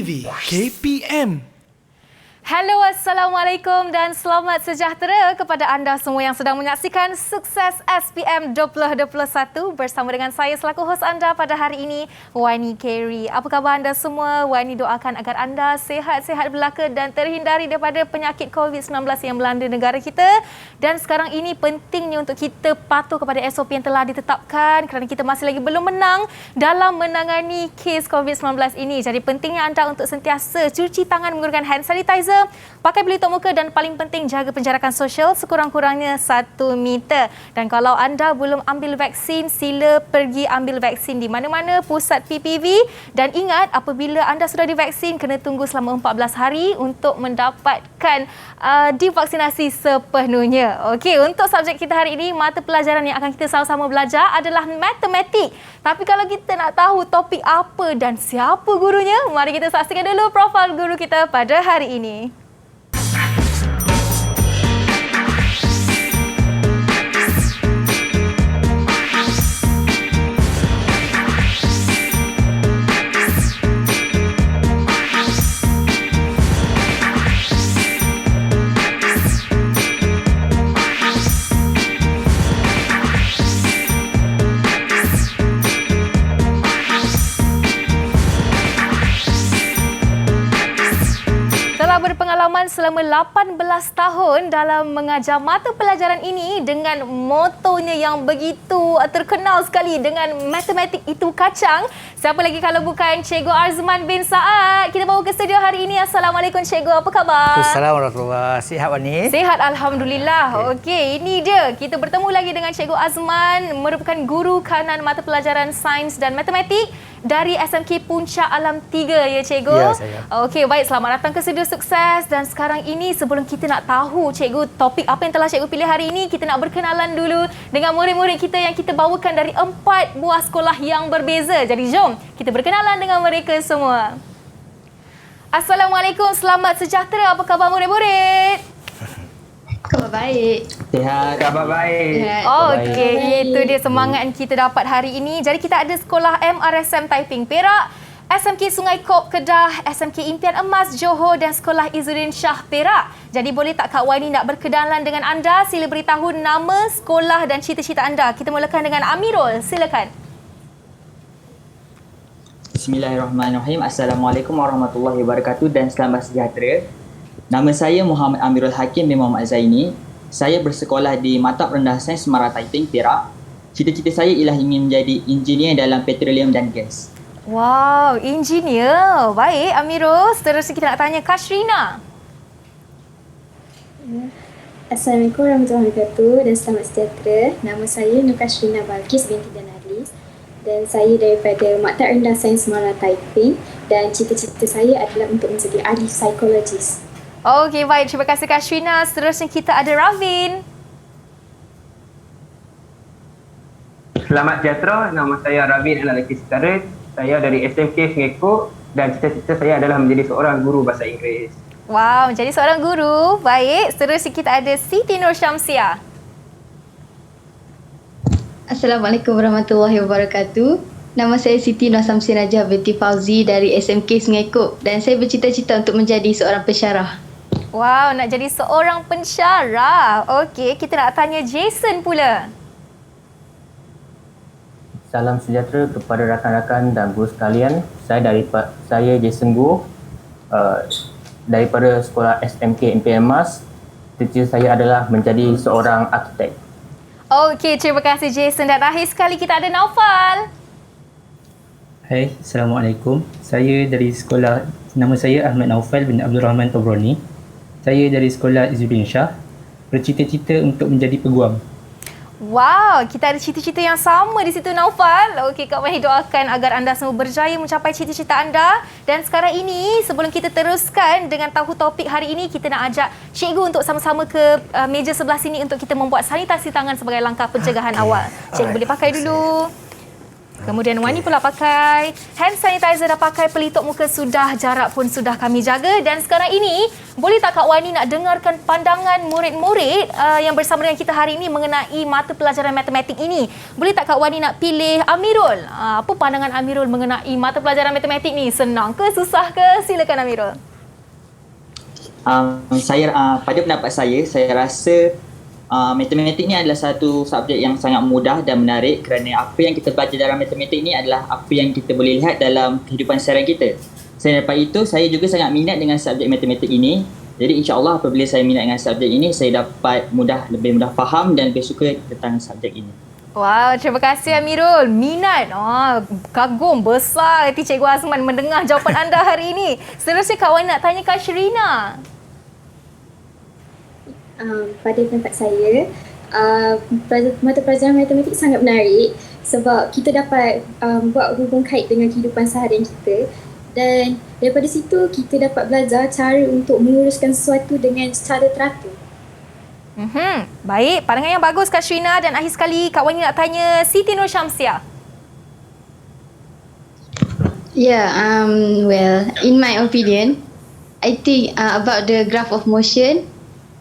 PPV KPM. Hello, Assalamualaikum dan selamat sejahtera kepada anda semua yang sedang menyaksikan Sukses SPM 2021 bersama dengan saya selaku hos anda pada hari ini, Wani Carey. Apa khabar anda semua? Wani doakan agar anda sihat-sihat belaka dan terhindari daripada penyakit COVID-19 yang melanda negara kita. Dan sekarang ini pentingnya untuk kita patuh kepada SOP yang telah ditetapkan kerana kita masih lagi belum menang dalam menangani kes COVID-19 ini. Jadi pentingnya anda untuk sentiasa cuci tangan menggunakan hand sanitizer, pakai pelitup muka dan paling penting jaga penjarakan sosial sekurang-kurangnya 1 meter. Dan kalau anda belum ambil vaksin, sila pergi ambil vaksin di mana-mana pusat PPV. Dan ingat, apabila anda sudah divaksin, kena tunggu selama 14 hari untuk mendapatkan divaksinasi sepenuhnya. Okey, untuk subjek kita hari ini, mata pelajaran yang akan kita sama-sama belajar adalah matematik. Tapi kalau kita nak tahu topik apa dan siapa gurunya, mari kita saksikan dulu profil guru kita pada hari ini. Berpengalaman selama 18 tahun dalam mengajar mata pelajaran ini dengan motonya yang begitu terkenal sekali dengan matematik itu kacang. Siapa lagi kalau bukan Cikgu Azman bin Saad. Kita bawa ke studio hari ini. Assalamualaikum Cikgu, apa khabar? Assalamualaikum warahmatullahi. Sihat Wani? Sihat, Alhamdulillah. Okey, ini dia. Kita bertemu lagi dengan Cikgu Azman, merupakan guru kanan mata pelajaran sains dan matematik dari SMK Puncak Alam 3, ya Cikgu? Ya, saya. Okey, baik. Selamat datang ke studio Sukses. Dan sekarang ini, sebelum kita nak tahu Cikgu topik apa yang telah Cikgu pilih hari ini, kita nak berkenalan dulu dengan murid-murid kita yang kita bawakan dari 4 buah sekolah yang berbeza. Jadi jom kita berkenalan dengan mereka semua. Assalamualaikum, selamat sejahtera. Apa khabar murid-murid? Khabar baik. Sihat. Khabar baik. Okey, itu dia semangat yang kita dapat hari ini. Jadi kita ada sekolah MRSM Taiping Perak, SMK Sungai Kop Kedah, SMK Impian Emas Johor dan Sekolah Izzuddin Shah Perak. Jadi boleh tak Kak Wani nak berkenalan dengan anda? Sila beritahu nama, sekolah dan cita-cita anda. Kita mulakan dengan Amirul. Silakan. Bismillahirrahmanirrahim. Assalamualaikum warahmatullahi wabarakatuh dan selamat sejahtera. Nama saya Muhammad Amirul Hakim bin Muhammad Zaini. Saya bersekolah di Mata Rendah Sains Semara Taiping, Perak. Cita-cita saya ialah ingin menjadi engineer dalam petroleum dan gas. Wow, engineer. Baik, Amirul. Seterusnya kita nak tanya Kashrina. Assalamualaikum warahmatullahi wabarakatuh dan selamat sejahtera. Nama saya Nur Kashrina Balkis binti Danarlis dan saya daripada Maktab Rendah Sains Semara Taiping dan cita-cita saya adalah untuk menjadi ahli psikologis. Okey, baik. Terima kasih Kashrina. Seterusnya kita ada Ravin. Selamat sejahtera, nama saya Ravin Al-Laki Sitara. Saya dari SMK Sungai Kop dan cita-cita saya adalah menjadi seorang guru bahasa Inggeris. Wow, menjadi seorang guru. Baik, seterusnya kita ada Siti Nur Syamsiah. Assalamualaikum warahmatullahi wabarakatuh. Nama saya Siti Nur Syamsiah Najah binti Fauzi dari SMK Sungai Kop dan saya bercita-cita untuk menjadi seorang pensyarah. Wow, nak jadi seorang pensyarah. Okey, kita nak tanya Jason pula. Salam sejahtera kepada rakan-rakan dan guru sekalian. Saya Jason Guo daripada sekolah SMK Impian Emas. Cita-cita saya adalah menjadi seorang arkitek. Okey, terima kasih Jason. Dan akhir sekali kita ada Naufal. Hai, Assalamualaikum. Nama saya Ahmad Naufal bin Abdul Rahman Tobroni. Saya dari sekolah Izzuddin Shah. Bercita-cita untuk menjadi peguam. Wow, kita ada cita-cita yang sama di situ Naufal. Okey, Kak Wani doakan agar anda semua berjaya mencapai cita-cita anda. Dan sekarang ini, sebelum kita teruskan dengan tahu topik hari ini, kita nak ajak cikgu untuk sama-sama ke meja sebelah sini untuk kita membuat sanitasi tangan sebagai langkah pencegahan awal. Cikgu boleh pakai dulu. Kemudian Wani pula pakai hand sanitizer, dah pakai pelitup muka sudah, jarak pun sudah kami jaga. Dan sekarang ini, boleh tak Kak Wani nak dengarkan pandangan murid-murid yang bersama dengan kita hari ini mengenai mata pelajaran matematik ini? Boleh tak Kak Wani nak pilih Amirul? Apa pandangan Amirul mengenai mata pelajaran matematik ni? Senang ke, susah ke? Silakan Amirul. Pada pendapat saya rasa matematik ni adalah satu subjek yang sangat mudah dan menarik kerana apa yang kita belajar dalam matematik ni adalah apa yang kita boleh lihat dalam kehidupan seharian kita. Selain daripada itu, saya juga sangat minat dengan subjek matematik ini. Jadi insya-Allah apabila saya minat dengan subjek ini, saya dapat lebih mudah faham dan lebih suka tentang subjek ini. Wow, terima kasih Amirul. Minat. Kagum besar hati Cikgu Azman mendengar jawapan anda hari ini. Seterusnya Kak Wani nak tanya Kak Sherina. Pada pendapat saya, mata pelajaran matematik sangat menarik sebab kita dapat buat hubung kait dengan kehidupan seharian kita, dan daripada situ kita dapat belajar cara untuk menguruskan sesuatu dengan secara teratur. Baik, pandangan yang bagus Kak Sherina. Dan akhir sekali Kak Wani nak tanya Siti Nur Syamsiah. Well, in my opinion, I think about the graph of motion,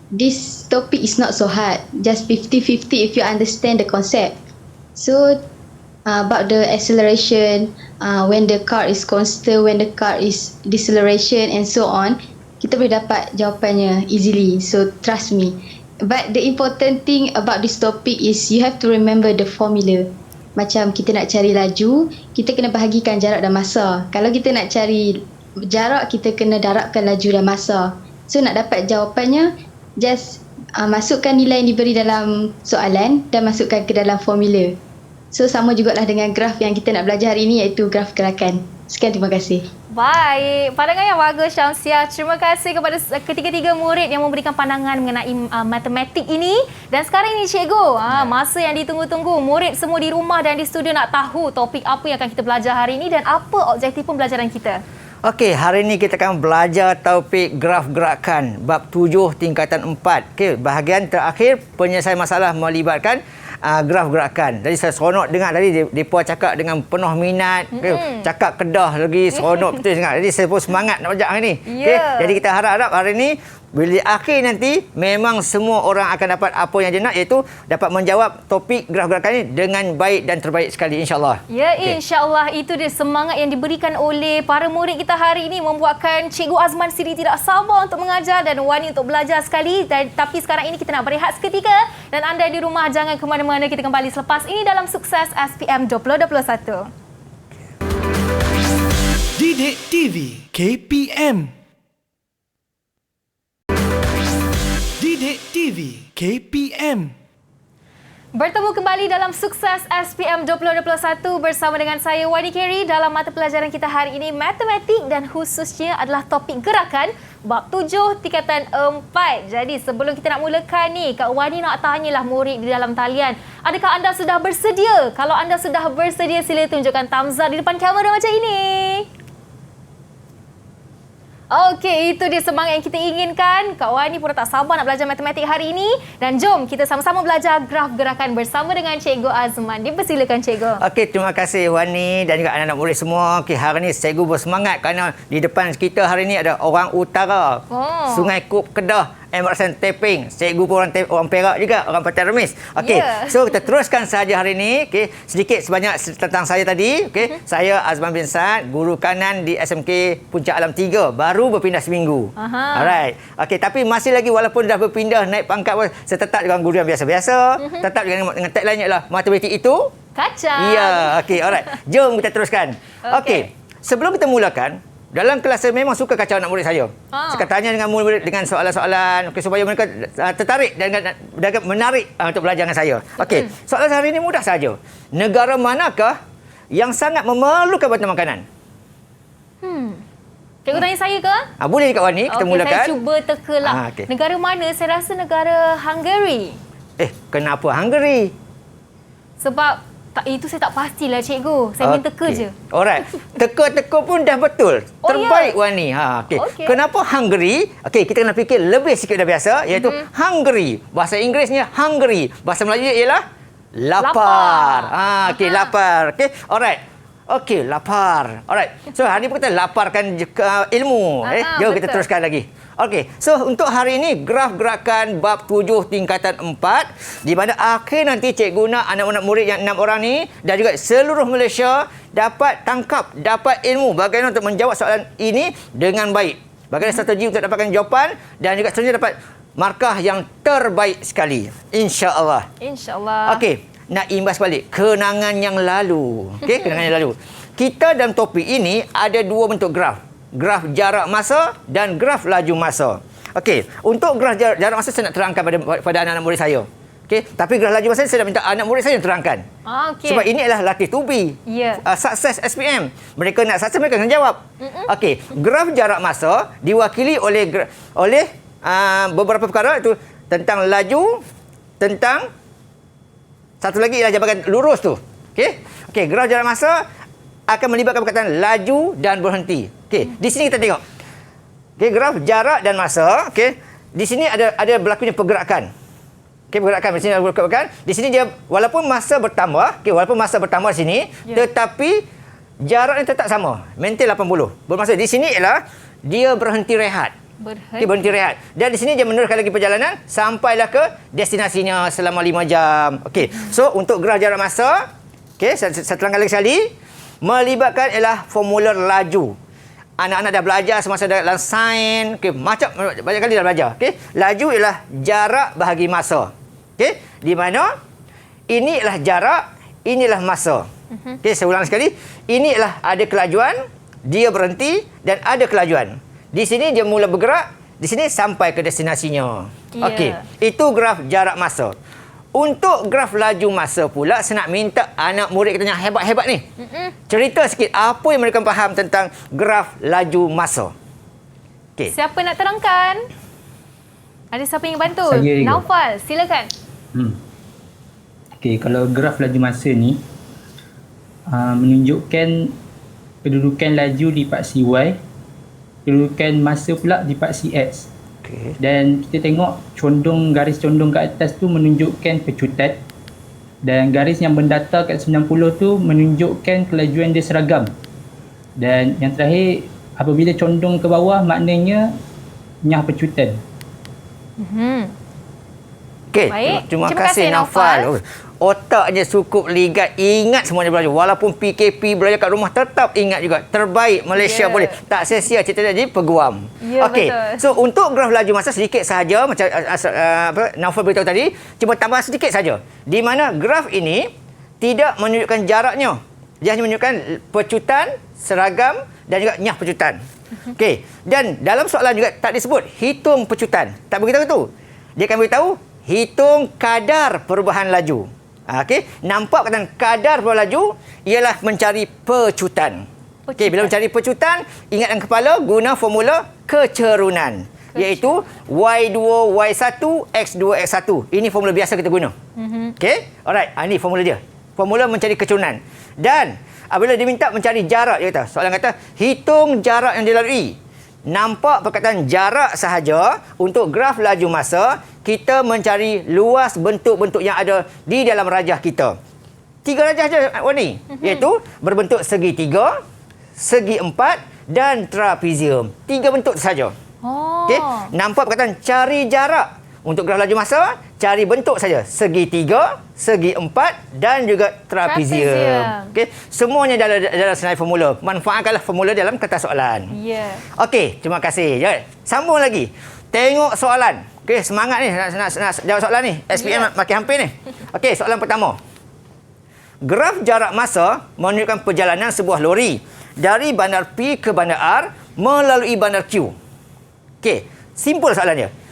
this topic is not so hard. Just 50-50 if you understand the concept. So, about the acceleration, when the car is constant, when the car is deceleration and so on, kita boleh dapat jawapannya easily. So, trust me. But the important thing about this topic is you have to remember the formula. Macam kita nak cari laju, kita kena bahagikan jarak dan masa. Kalau kita nak cari jarak, kita kena darabkan laju dan masa. So, nak dapat jawapannya, just masukkan nilai yang diberi dalam soalan dan masukkan ke dalam formula. So sama jugalah dengan graf yang kita nak belajar hari ini, iaitu graf gerakan. Sekian, terima kasih. Baik, pandangan yang bagus Syamsiah. Terima kasih kepada ketiga-tiga murid yang memberikan pandangan mengenai matematik ini. Dan sekarang ini Cikgu, masa yang ditunggu-tunggu. Murid semua di rumah dan di studio nak tahu topik apa yang akan kita belajar hari ini dan apa objektif pembelajaran kita. Okey, hari ini kita akan belajar topik graf gerakan bab 7 tingkatan 4. Okey, bahagian terakhir penyelesaian masalah melibatkan graf gerakan. Jadi saya seronok dengar tadi mereka cakap dengan penuh minat. Okay, cakap Kedah lagi seronok betul sangat. Jadi saya pun semangat nak belajar hari ni. Okay, jadi kita harap-harap hari ni bila akhir nanti memang semua orang akan dapat apa yang dia nak, iaitu dapat menjawab topik graf gerakan ini dengan baik dan terbaik sekali, insya-Allah. Ya, insya-Allah itu dia semangat yang diberikan oleh para murid kita hari ini membuatkan Cikgu Azman sendiri tidak sabar untuk mengajar dan Wani untuk belajar sekali. Tapi sekarang ini kita nak berehat seketika dan anda di rumah jangan ke mana-mana. Kita kembali selepas ini dalam Sukses SPM 2021. Didik TV KPM. Didik TV KPM. Bertemu kembali dalam Sukses SPM 2021 bersama dengan saya Wani Kerry dalam mata pelajaran kita hari ini matematik dan khususnya adalah topik gerakan bab 7 tingkatan 4. Jadi sebelum kita nak mulakan ni, Kak Wani nak tanyalah murid di dalam talian. Adakah anda sudah bersedia? Kalau anda sudah bersedia, sila tunjukkan thumbs up di depan kamera macam ini. Okey, itu dia semangat yang kita inginkan. Kak Wani pun tak sabar nak belajar matematik hari ini. Dan jom kita sama-sama belajar graf gerakan bersama dengan Cikgu Azman. Dipersilakan Cikgu. Okey, terima kasih Wani dan juga anak-anak murid semua. Okey, hari ini Cikgu bersemangat kerana di depan kita hari ini ada orang utara. Sungai Kup Kedah, Emerson Teping. Cikgu pun orang Perak juga, orang Pantai Remis. Okey, so kita teruskan sahaja hari ini. Okey, sedikit sebanyak tentang saya tadi. Okey, saya Azman bin Saad, guru kanan di SMK Puncak Alam 3. Baru berpindah seminggu. Alright. Okey, tapi masih lagi walaupun dah berpindah naik pangkat pun saya tetap dengan guru yang biasa-biasa. Tetap dengan tagline ialah matematik itu kacang. Ya, okey, alright. Jom kita teruskan. Okey, sebelum kita mulakan, dalam kelas saya memang suka kacau anak murid saya. Saya tanya dengan murid dengan soalan-soalan supaya mereka tertarik dan menarik untuk belajar dengan saya. Okey, soalan hari ini mudah saja. Negara manakah yang sangat memerlukan bantuan makanan? Cikgu tanya saya ke? Boleh Kak Wani, kita mulakan. Saya cuba tekalah. Negara mana? Saya rasa negara Hungary. Kenapa Hungary? Sebab itu saya tak pastilah Cikgu. Saya main teka je. Alright. Teka-teka pun dah betul. Terbaik Wani. Kenapa Hungary? Okey, kita kena fikir lebih sikit dah biasa, iaitu Hungary. Bahasa Inggerisnya Hungary. Bahasa Melayu ialah Lapar. Okey, lapar. Okey, alright. Okey, lapar. Alright. So, hari ni kita laparkan ilmu. Jom kita teruskan lagi. Okey, so untuk hari ini graf gerakan bab 7 tingkatan 4 di mana akhir nanti cikgu nak anak-anak murid yang 6 orang ni dan juga seluruh Malaysia dapat tangkap, dapat ilmu bagaimana untuk menjawab soalan ini dengan baik. Bagaimana strategi untuk dapatkan jawapan dan juga seterusnya dapat markah yang terbaik sekali. InsyaAllah. InsyaAllah. Okey, nak imbas balik kenangan yang lalu. Okey, kenangan yang lalu. Kita dalam topik ini ada dua bentuk graf. Graf jarak masa dan graf laju masa. Okey, untuk graf jarak masa saya nak terangkan pada anak-anak murid saya. Okey, tapi graf laju masa saya nak minta anak murid saya yang terangkan. Okey. Sebab ini adalah latih to be. Sukses SPM. Mereka nak sukses, mereka akan jawab. Okey, graf jarak masa diwakili oleh beberapa perkara, itu tentang laju, tentang satu lagi ialah jabatan lurus tu. Okey. Okey, graf jarak masa akan melibatkan perkataan laju dan berhenti. Okey, di sini kita tengok. Okey, graf jarak dan masa, okey. Di sini ada berlakunya pergerakan. Okey, pergerakan di sini ada pergerakan. Di sini dia walaupun masa bertambah, okey, walaupun masa bertambah di sini, tetapi jaraknya tetap sama. Maintain 80. Bermaksud di sini ialah dia berhenti rehat. Berhenti rehat. Dan di sini dia meneruskan lagi perjalanan sampailah ke destinasinya selama 5 jam. Okey. So untuk graf jarak masa, okey, saya terangkan lagi sekali, melibatkan ialah formula laju. Anak-anak dah belajar semasa dalam sains, okey, macam banyak kali dah belajar. Okey. Laju ialah jarak bahagi masa. Okey. Di mana ini ialah jarak, inilah masa. Okey, saya ulang sekali. Ini ialah ada kelajuan, dia berhenti dan ada kelajuan. Di sini dia mula bergerak, di sini sampai ke destinasinya. Okey, itu graf jarak masa. Untuk graf laju masa pula, saya nak minta anak murid kita yang hebat-hebat ni cerita sikit apa yang mereka faham tentang graf laju masa. Okey. Siapa nak terangkan? Ada siapa yang bantu? Saya juga. Naufal, silakan. Okey, kalau graf laju masa ni menunjukkan kedudukan laju di paksi Y, kedudukan masa pula di paksi X. Okay. Dan kita tengok garis condong ke atas tu menunjukkan pecutan, dan garis yang mendata kat 90 tu menunjukkan kelajuan dia seragam. Dan yang terakhir, apabila condong ke bawah maknanya nyah pecutan. Okey, terima kasih Naufal. Otaknya cukup ligat, ingat semua dia belajar. Walaupun PKP belajar kat rumah, tetap ingat juga. Terbaik Malaysia boleh. Tak sia-sia cita jadi peguam. Okey, so untuk graf laju masa sedikit sahaja, macam Naufal beritahu tadi, cuma tambah sedikit saja. Di mana graf ini tidak menunjukkan jaraknya. Dia hanya menunjukkan pecutan, seragam dan juga nyah pecutan. Okey, dan dalam soalan juga tak disebut hitung pecutan. Tak beritahu tu. Dia akan beritahu hitung kadar perubahan laju. Okey, nampak kata kadar perubahan laju ialah mencari pecutan. Okey, bila mencari pecutan, ingatkan kepala guna formula kecerunan, iaitu Y2 Y1 X2 X1. Ini formula biasa kita guna. Okey, alright, ini formula dia. Formula mencari kecerunan. Dan apabila diminta mencari jarak, dia kata, soalan kata hitung jarak yang dilalui. Nampak perkataan jarak sahaja. Untuk graf laju masa, kita mencari luas bentuk-bentuk yang ada di dalam rajah kita. 3 rajah saja warni, iaitu berbentuk segitiga, segi empat dan trapezium. 3 bentuk saja. Okey, nampak perkataan cari jarak. Untuk graf laju masa, cari bentuk saja. Segitiga, segi empat dan juga trapezium. Okey, semuanya dalam senarai formula. Manfaatkanlah formula dalam kertas soalan. Okey, terima kasih. Sambung lagi. Tengok soalan. Okey, semangat ni nak jawab soalan ni. SPM makin hampir ni. Okey, soalan pertama. Graf jarak masa menunjukkan perjalanan sebuah lori dari bandar P ke bandar R melalui bandar Q. Okey, simple soalannya.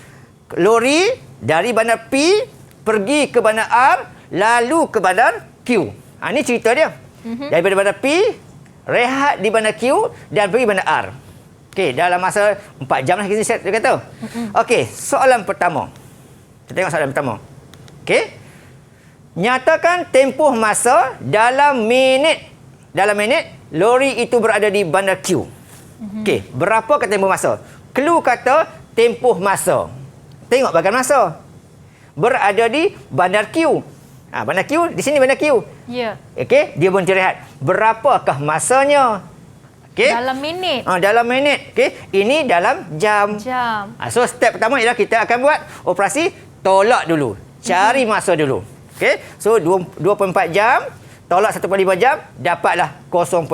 Lori dari bandar P pergi ke bandar R lalu ke bandar Q. Ini cerita dia. Daripada bandar P, rehat di bandar Q dan pergi bandar R. Okey, dalam masa 4 jam lah dia kata. Okey, soalan pertama. Kita tengok soalan pertama. Okey. Nyatakan tempoh masa dalam minit. Dalam minit, lori itu berada di bandar Q. Okey, berapa kata tempoh masa? Clue kata tempoh masa. Tengok bagan masa. Berada di bandar Q. Bandar Q, di sini bandar Q. Ya. Okey, dia berhenti rehat. Berapakah masanya? Okey. Dalam minit. Dalam minit. Okey, ini dalam jam. Jam. So step pertama ialah kita akan buat operasi tolak dulu. Cari masa dulu. Okey. So 2.4 jam tolak 1.5 jam dapatlah 0.9.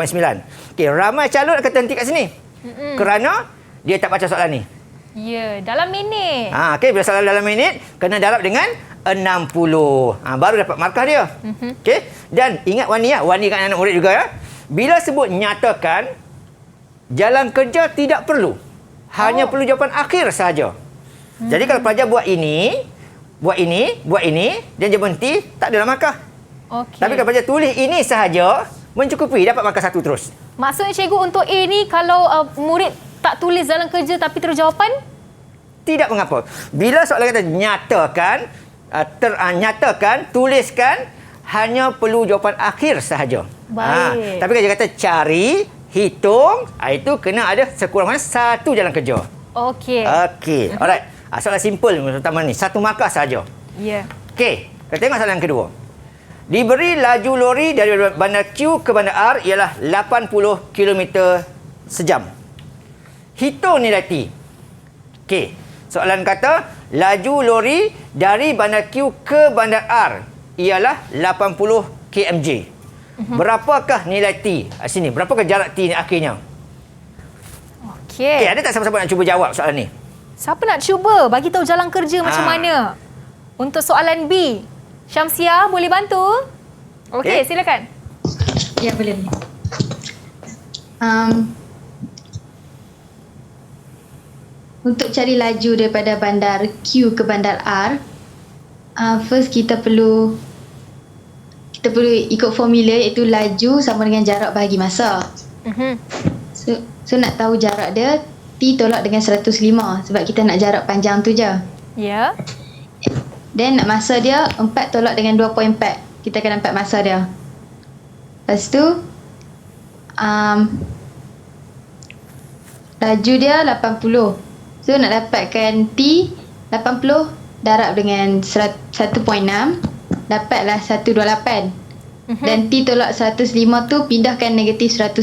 Okey, ramai calon akan terhenti kat sini. Kerana dia tak baca soalan ni. Ya, dalam minit. Okey, bila soalan dalam minit kena darab dengan 60. Baru dapat markah dia. Okey. Dan ingat Wani kat anak murid juga ya. Bila sebut nyatakan jalan kerja tidak perlu. Hanya perlu jawapan akhir sahaja. Jadi kalau pelajar buat ini, dan dia berhenti, tak adalah markah. Okey. Tapi kalau pelajar tulis ini sahaja, mencukupi, dapat markah 1 terus. Maksudnya cikgu untuk A ni kalau murid tak tulis jalan kerja tapi terus jawapan? Tidak mengapa. Bila soalan kata nyatakan, nyatakan, tuliskan, hanya perlu jawapan akhir sahaja. Baik. Tapi kalau dia kata cari, hitung, itu kena ada sekurang-kurangnya 1 jalan kerja. Okey. Okey. Alright. Soalan simple pertama ni. 1 markah sahaja. Ya. Okey. Kita tengok soalan yang kedua. Diberi laju lori dari bandar Q ke bandar R ialah 80 km sejam. Hitung nilai T. Okey. Soalan kata laju lori dari bandar Q ke bandar R ialah 80 kmj. Berapakah nilai T? Sini, berapakah jarak T ni akhirnya? Okey. Ada tak siapa-siapa nak cuba jawab soalan ni? Siapa nak cuba bagi tahu jalan kerja macam mana? Untuk soalan B, Syamsia boleh bantu? Okey, silakan. Ya, boleh. Untuk cari laju daripada bandar Q ke bandar R, first kita perlu ikut formula iaitu laju sama dengan jarak bahagi masa. So nak tahu jarak dia, T tolak dengan 105 sebab kita nak jarak panjang tu je. Ya. Then nak masa dia 4 tolak dengan 2.4. Kita akan dapat masa dia. Lepas tu laju dia 80. So nak dapatkan T 80 darab dengan 1.6 dapatlah 128. Dan T tolak 105 tu pindahkan negatif 105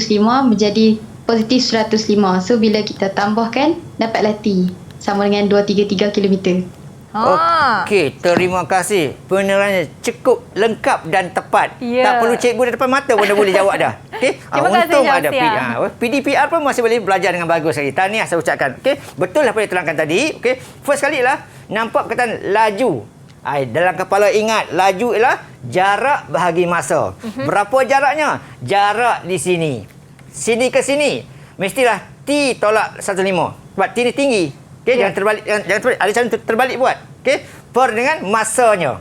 menjadi positif 105. So bila kita tambahkan dapatlah T sama dengan 233 km. Okey, terima kasih. Penerangannya cukup lengkap dan tepat. Tak perlu cikgu di depan mata pun dah boleh jawab dah. Okey. Terima kasih, Untung ada Syamsia. PDPR pun masih boleh belajar dengan bagus lagi. Tahniah saya ucapkan. Okey, betul apa yang terangkan tadi. Okey, first kali lah nampak perkataan laju. Dalam kepala ingat, laju ialah jarak bahagi masa. Berapa jaraknya? Jarak di sini. Sini ke sini. Mestilah T tolak 105. Sebab T ni tinggi. Okey, jangan terbalik. Jangan terbalik. Ada cara terbalik buat. Okey, per dengan masanya.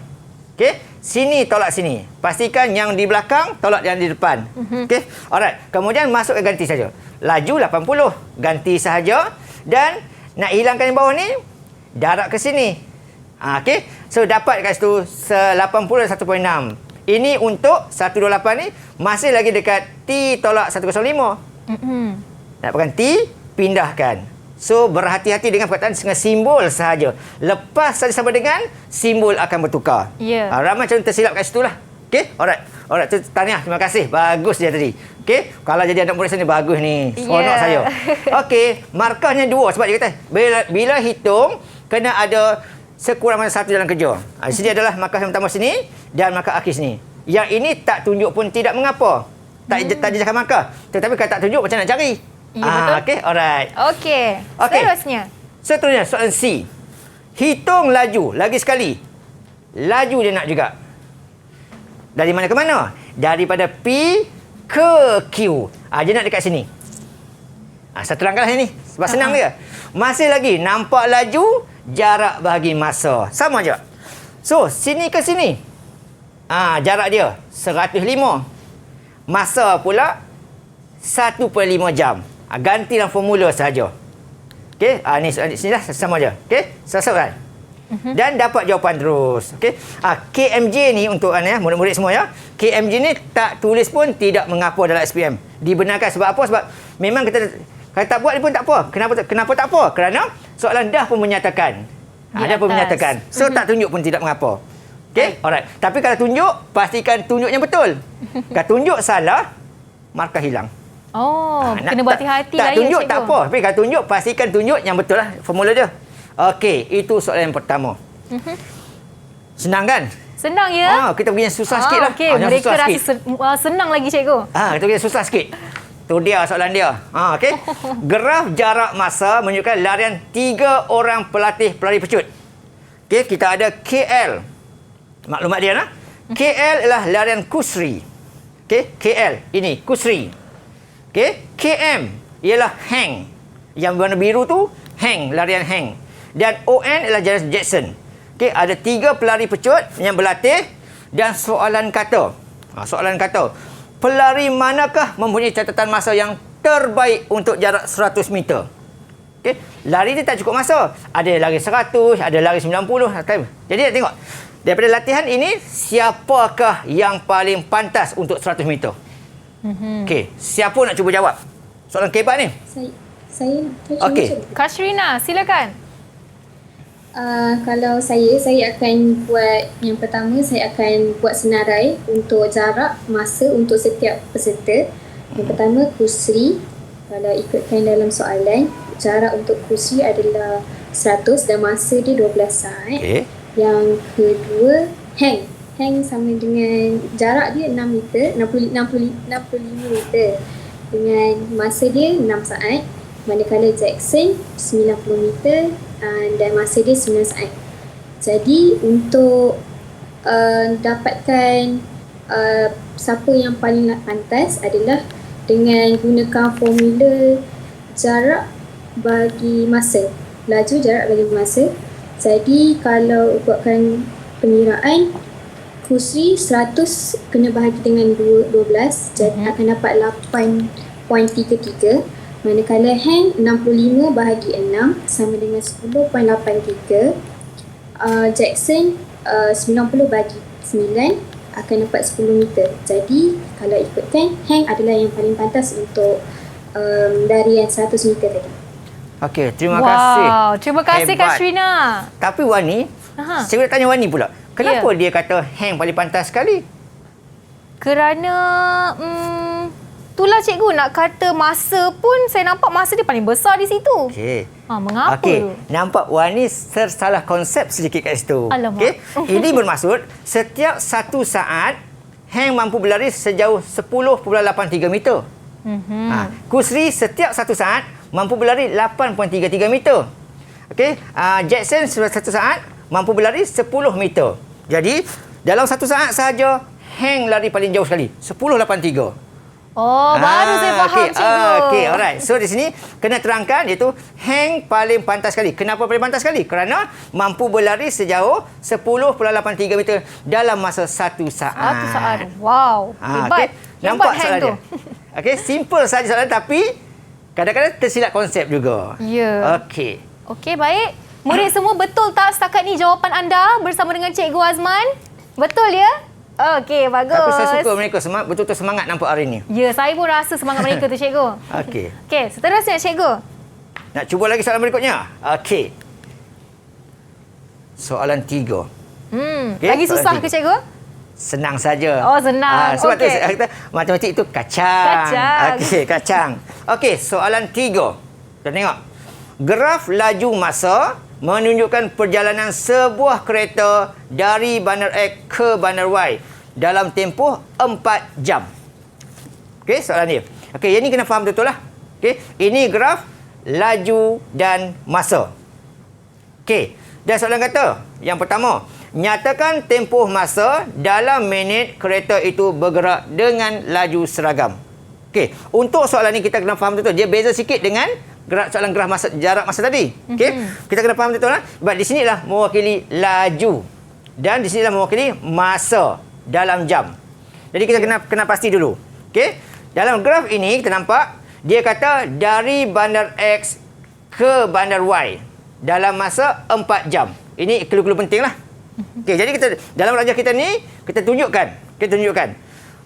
Okey, sini tolak sini. Pastikan yang di belakang tolak yang di depan. Okey, alright. Kemudian masuk ke ganti saja. Laju 80, ganti sahaja. Dan nak hilangkan yang bawah ni, darab ke sini. Okey, so dapat kat situ 80 dan 1.6. Ini untuk 128 ni masih lagi dekat T tolak 105. Dapatkan T, pindahkan. So berhati-hati dengan perkataan dengan simbol sahaja. Lepas saja sama dengan simbol akan bertukar. Ya. Ramai macam tersilap kat situ lah. Okey, alright. Alright, tahniah, terima kasih. Bagus dia tadi. Okey, kalau jadi anak murid sini bagus ni. Seronok saya. Okey, markahnya 2 sebab dia kata bila hitung kena ada sekurang-kurangnya 1 jalan kerja. Sini adalah markah yang pertama sini dan markah akhir sini. Yang ini tak tunjuk pun tidak mengapa. Tak jejakkan markah. Tetapi kalau tak tunjuk macam nak cari? Ya, betul. Okey, alright. Okey. Seterusnya soalan C. Hitung laju. Lagi sekali. Laju dia nak juga. Dari mana ke mana? Daripada P ke Q. Dia nak dekat sini. Saya terangkanlah ini. Sebab senang dia. Masih lagi nampak laju, jarak bahagi masa. Sama je. So, sini ke sini. Jarak dia 105. Masa pula 1.5 jam. Gantilah formula saja. Okey, sini dah sama je. Okey, selesai kan? Dan dapat jawapan terus. Okey. KMJ ni untuk murid-murid semua ya. KMJ ni tak tulis pun tidak mengapa dalam SPM. Dibenarkan sebab apa? Sebab memang kita kalau tak buat ni pun tak apa. Kenapa tak apa? Kerana soalan dah pun menyatakan. Dah pun menyatakan. So tak tunjuk pun tidak mengapa. Okey, alright. Tapi kalau tunjuk, pastikan tunjuknya betul. Kalau tunjuk salah, markah hilang. Oh, kena tak- berhati-hati tak lah ya, tunjuk cikgu. tak apa. Tapi kalau tunjuk, pastikan tunjuk yang betul lah formula dia. Okey, itu soalan yang pertama. Senang kan? Senang ya? Kita pergi yang susah sikit lah. Okey, yang mereka susah rasa sikit. senang lagi cikgu. Kita pergi yang susah sikit. Tu dia soalan dia. Okey. Graf jarak masa menunjukkan larian 3 orang pelari pecut. Okey, kita ada KL. Maklumat dia lah. KL ialah larian kusri. Okey, KL ini kusri. Okey, KM ialah hang. Yang warna biru tu hang, larian hang. Dan ON ialah Janet Jackson. Okey, ada 3 pelari pecut yang berlatih dan soalan kata. Soalan kata. Pelari manakah mempunyai catatan masa yang terbaik untuk jarak 100 meter? Okey, lari dia tak cukup masa. Ada yang lari 100, ada lari 90. Jadi tengok. Daripada latihan ini, siapakah yang paling pantas untuk 100 meter? Okey, siapa nak cuba jawab? Soalan kebat ni. Saya Okey. Kashrina, silakan. Kalau saya akan buat yang pertama, saya akan buat senarai untuk jarak masa untuk setiap peserta. Yang pertama kusri. Kalau ikutkan dalam soalan, jarak untuk kusri adalah 100 dan masa dia 12 saat. Okey. Yang kedua, hang. Hang sama dengan jarak dia 6 meter, 65 meter. Dengan masa dia 6 saat. Manakala Jackson 90 meter dan masa dia 9 saat. Jadi untuk dapatkan siapa yang paling pantas adalah dengan gunakan formula jarak bagi masa. Laju jarak bagi masa. Jadi kalau buatkan pengiraan, kusri 100 kena bahagi dengan 12, jadi akan dapat 8.33. Manakala hang 65 bahagi 6 sama dengan 10.83. Jackson 90 bahagi 9 akan dapat 10 meter. Jadi kalau ikutkan, hang adalah yang paling pantas untuk larian 100 meter tadi. Okey, terima kasih. Wow, terima kasih Hebat. Kashrina. Tapi Wani, saya nak tanya Wani pula. Kenapa Ya. dia kata hang paling pantas sekali? Kerana itulah cikgu, nak kata masa pun saya nampak masa dia paling besar di situ. Okey. Mengapa? Okey, nampak Wani tersalah konsep sedikit kat situ. Alamak. Okey. Ini bermaksud setiap 1 saat hang mampu berlari sejauh 10.83 meter. Kusri setiap 1 saat mampu berlari 8.33 meter. Okey, Jackson setiap 1 saat mampu berlari 10 meter. Jadi, dalam 1 saat sahaja hang lari paling jauh sekali, 10.83. Baru saya faham cikgu. Okey, alright. So di sini kena terangkan iaitu hang paling pantas sekali. Kenapa paling pantas sekali? Kerana mampu berlari sejauh 10.83 meter dalam masa 1 saat. 1 saat. Wow, hebat. Okay. Nampak Hebat hang soalan tu. dia. Okey, simple saja soalan tapi kadang-kadang tersilap konsep juga. Ya. Okey. Okey, baik. Murid semua betul tak setakat ni jawapan anda bersama dengan Cikgu Azman? Betul ya? Okey, bagus. Tapi saya suka mereka betul-betul semangat nampak hari ni. Ya, saya pun rasa semangat mereka tu, Cikgu. Okey. Okey, seterusnya, Cikgu. Nak cuba lagi soalan berikutnya? Okey. Soalan 3. Okey, Lagi soalan susah tiga. ke, Cikgu? Senang saja. Oh, senang. Sebab tu Okey. saya kata matematik itu kacang. Kacang. Okey, kacang. Okey, soalan 3. Kita tengok. Graf laju masa menunjukkan perjalanan sebuah kereta dari bandar X ke bandar Y dalam tempoh 4 jam. Okey, soalan dia. Okey, yang ni kena faham betul lah. Okey, ini graf laju dan masa. Okey, dan soalan kata yang pertama, nyatakan tempoh masa dalam minit kereta itu bergerak dengan laju seragam. Okey, untuk soalan ni kita kena faham betul. Dia beza sikit dengan soalan graf masa, jarak masa tadi. Okey, kita kena faham betul lah. Sebab di sinilah mewakili laju dan di sinilah mewakili masa dalam jam. Jadi kita kena pasti dulu. Okey, dalam graf ini kita nampak dia kata dari bandar X ke bandar Y dalam masa 4 jam. Ini clue-clue penting lah. Okey, jadi kita dalam rajah kita ni kita tunjukkan.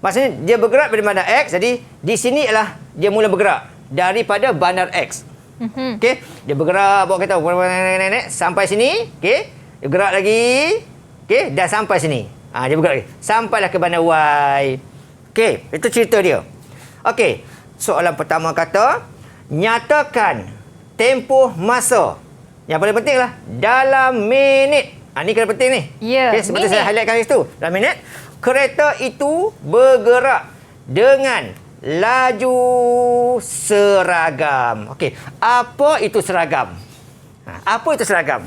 Maksudnya dia bergerak dari bandar X, jadi di sini ialah dia mula bergerak daripada bandar X. Okey, dia bergerak bawa kereta sampai sini, okey. Dia gerak lagi. Okey, dah sampai sini. Dia bergerak lagi. Sampailah ke bandar Y. Okey, itu cerita dia. Okey, soalan pertama kata, nyatakan tempoh masa. Yang paling penting lah, dalam minit. Ini kena penting ni. Ya, Okey, seperti saya highlightkan di situ. Dalam minit, kereta itu bergerak dengan laju seragam. Okey, apa itu seragam? Apa itu seragam?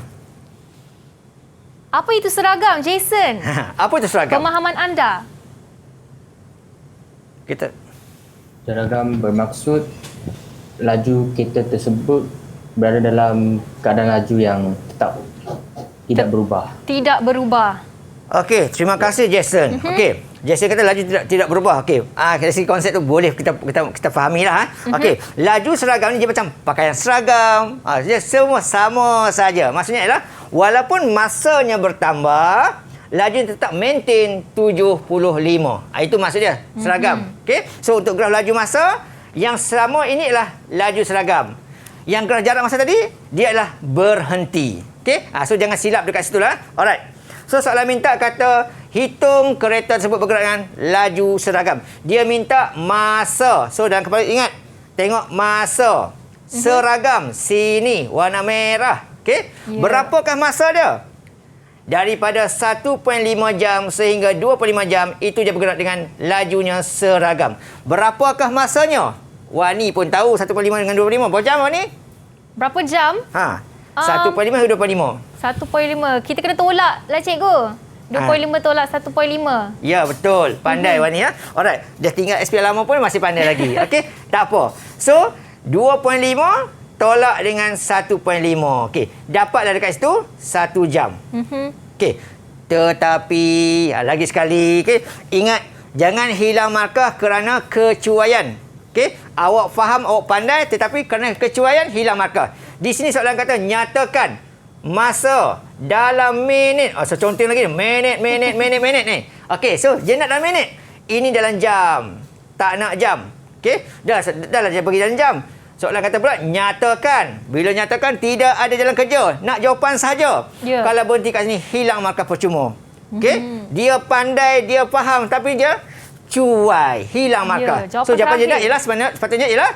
Apa itu seragam, Jason? Apa itu seragam? Pemahaman anda. Kita Seragam bermaksud laju kereta tersebut berada dalam keadaan laju yang tetap, tidak berubah. Tidak berubah. Okey, terima kasih Jason. Okey, Jason kata laju tidak berubah. Okey, dari segi konsep tu boleh kita fahamilah. Okey, laju seragam ni dia macam pakaian seragam. Dia semua sama saja. Maksudnya ialah walaupun masanya bertambah, laju tetap maintain 75. Itu maksud dia, seragam. Okey, so untuk graf laju masa yang sama ini adalah laju seragam. Yang graf jarak masa tadi, dia adalah berhenti. Okey, so jangan silap dekat situ lah. Alright. So soalan minta kata hitung kereta tersebut bergerak dengan laju seragam. Dia minta masa. So dalam kepala ingat, tengok masa. Seragam sini warna merah. Okey? Yeah. Berapakah masa dia? Daripada 1.5 jam sehingga 2.5 jam itu dia bergerak dengan lajunya seragam. Berapakah masanya? Wani pun tahu 1.5 dengan 2.5. Berapa jam Wani? Berapa jam? 1.5 ke 2.5? 1.5. Kita kena tolak lah cikgu. 2.5 tolak 1.5. Ya, betul. Pandai Wani ya. Alright. Dah tinggal SPM lama pun masih pandai lagi. Okey, tak apa. So, 2.5 tolak dengan 1.5. Okey, dapatlah dekat situ 1 jam. Okey. Tetapi lagi sekali, okey, ingat jangan hilang markah kerana kecuaian. Okey, awak faham, awak pandai tetapi kerana kecuaian hilang markah. Di sini soalan kata nyatakan masa dalam minit. So contoh lagi minit ni. Okey, so dia nak dalam minit. Ini dalam jam. Tak nak jam. Okey, dah lah dia bagi dalam jam. Soalan kata pula nyatakan. Bila nyatakan tidak ada jalan kerja, nak jawapan sahaja. Kalau berhenti kat sini hilang markah percuma. Okey, dia pandai, dia faham tapi dia cuai, hilang markah. So jawapan dia ialah sepatutnya ialah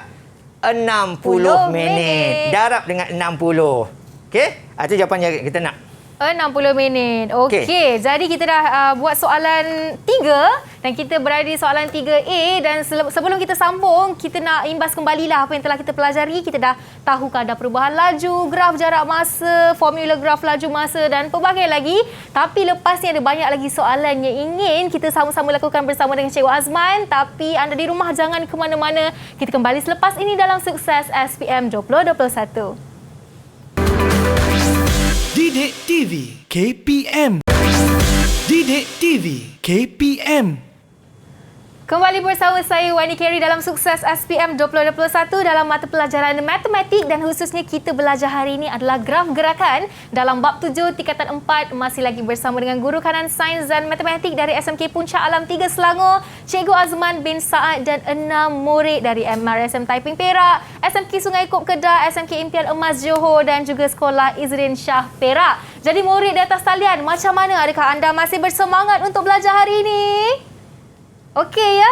60 minit. Darab dengan 60. Okey? Itu jawapan yang kita nak. 60 minit. Okey. Jadi kita dah buat soalan 3 dan kita berada di soalan 3A dan sebelum kita sambung, kita nak imbas kembalilah apa yang telah kita pelajari. Kita dah tahu kadar perubahan laju, graf jarak masa, formula graf laju masa dan pelbagai lagi. Tapi lepas ni ada banyak lagi soalan yang ingin kita sama-sama lakukan bersama dengan Cikgu Azman. Tapi anda di rumah jangan ke mana-mana. Kita kembali selepas ini dalam Sukses SPM 2021. Didik TV KPM. Didik TV KPM. Kembali bersama saya Wani Kerry dalam Sukses SPM 2021 dalam mata pelajaran matematik dan khususnya kita belajar hari ini adalah graf gerakan dalam bab 7 tingkatan 4 masih lagi bersama dengan Guru Kanan Sains dan Matematik dari SMK Puncak Alam 3 Selangor, Cikgu Azman bin Saad dan 6 murid dari MRSM Taiping Perak, SMK Sungai Kop Kedah, SMK Impian Emas Johor dan juga Sekolah Izrin Shah Perak. Jadi murid di atas talian, macam mana? Adakah anda masih bersemangat untuk belajar hari ini? Okey ya?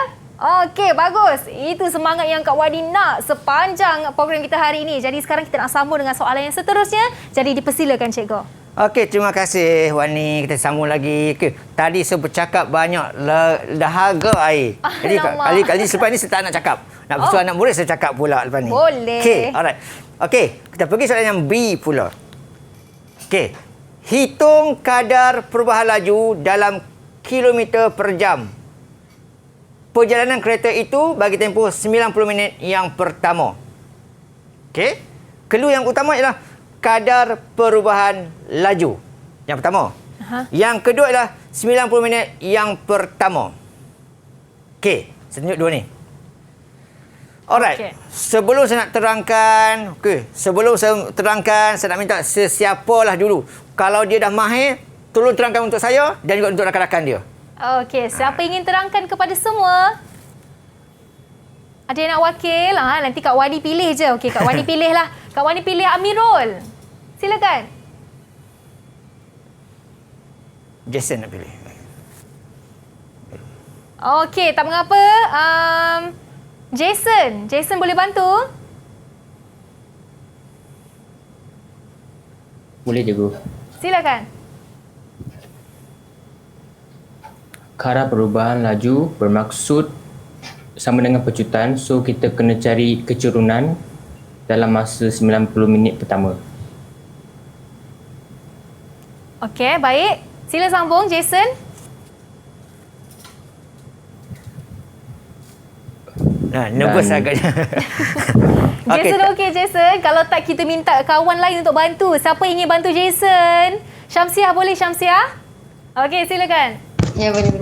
Okey, bagus. Itu semangat yang Kak Wadi nak sepanjang program kita hari ini. Jadi sekarang kita nak sambung dengan soalan yang seterusnya. Jadi dipersilakan Cikgu. Okey, terima kasih Wani. Kita sambung lagi. Okay. Tadi saya bercakap banyak dahaga air. Jadi kali selepas ni saya tak nak cakap. Nak bersuara anak murid saya cakap pula lepas ni. Boleh. Okey, alright. Okey, kita pergi soalan yang B pula. Okey. Hitung kadar perubahan laju dalam kilometer per jam. Perjalanan kereta itu bagi tempoh 90 minit yang pertama. Okey. Clue yang utama ialah kadar perubahan laju. Yang pertama. Yang kedua ialah 90 minit yang pertama. Okey, saya tunjuk dua ni. Alright. Okay. Sebelum saya nak terangkan, saya nak minta sesiapalah dulu. Kalau dia dah mahir, tolong terangkan untuk saya dan juga untuk rakan-rakan dia. Okey, siapa ingin terangkan kepada semua? Ada yang nak wakil? Nanti Kak Wani pilih je. Okey, Kak Wani pilihlah. Kak Wani pilih Amirul. Silakan. Jason nak pilih. Okey, tak mengapa. Jason boleh bantu? Boleh cikgu. Silakan. Kara perubahan laju bermaksud sama dengan pecutan. So, kita kena cari kecerunan dalam masa 90 minit pertama. Okey, baik. Sila sambung, Jason. Nervous agaknya. Jason okey, Jason. Kalau tak kita minta kawan lain untuk bantu. Siapa ingin bantu Jason? Syamsiah boleh, Syamsiah? Okey, silakan. Ya, boleh.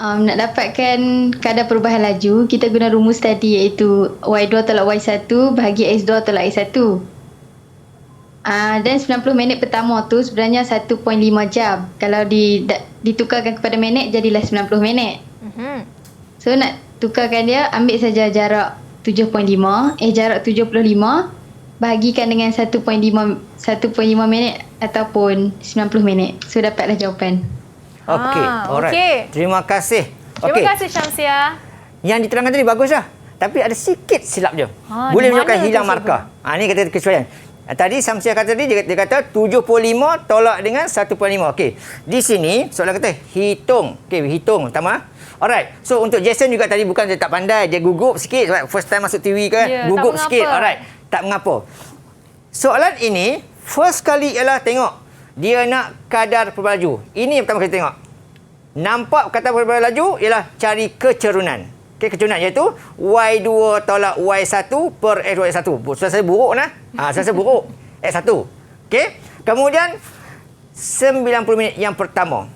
Nak dapatkan kadar perubahan laju, kita guna rumus tadi iaitu Y2 tolak Y1 bahagi X2 tolak X1. Dan 90 minit pertama tu sebenarnya 1.5 jam. Kalau ditukarkan kepada minit, jadilah 90 minit. So nak tukarkan dia, ambil saja jarak 7.5, jarak 75, bahagikan dengan 1.5 minit ataupun 90 minit. So dapatlah jawapan. Okey, alright. okey. Terima kasih. Terima kasih, Syamsiah. Yang diterangkan tadi bagus dah. Tapi ada sikit silap je. di Boleh menyebabkan mana hilang tu, markah. Ni kata kesesuaian. Tadi Syamsiah kata tadi, dia kata 75 tolak dengan 1.5. Okey. Di sini, soalan kata hitung. Okey, hitung. Pertama. Alright. So, untuk Jason juga tadi bukan dia tak pandai. Dia gugup sikit. Sebab first time masuk TV kan. Ya, gugup tak sikit. mengapa. Alright. Tak mengapa. Soalan ini, first kali ialah tengok. Dia nak kadar perubahan laju. Ini yang pertama kita tengok. Nampak kadar perubahan laju ialah cari kecerunan. Okey, kecerunan iaitu Y2 tolak Y1 per X2 X1. Suara saya buruk nah. Suara saya buruk. X1. Okey. Kemudian 90 minit yang pertama.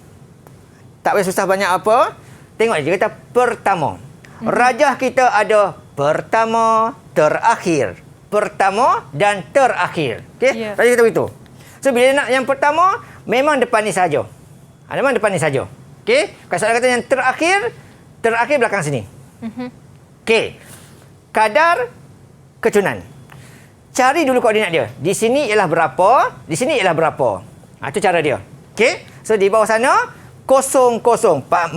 Tak payah susah banyak apa. Tengok dia kata pertama. Rajah kita ada pertama, terakhir. Pertama dan terakhir. Okey? Ya. Rajah kita begitu. So bila nak yang pertama, memang depan ni saja. Memang depan ni saja. Okey? Kalau soalan kata yang terakhir belakang sini. Okey. Kadar kecerunan. Cari dulu koordinat dia. Di sini ialah berapa, di sini ialah berapa. Itu cara dia. Okey? So di bawah sana kosong.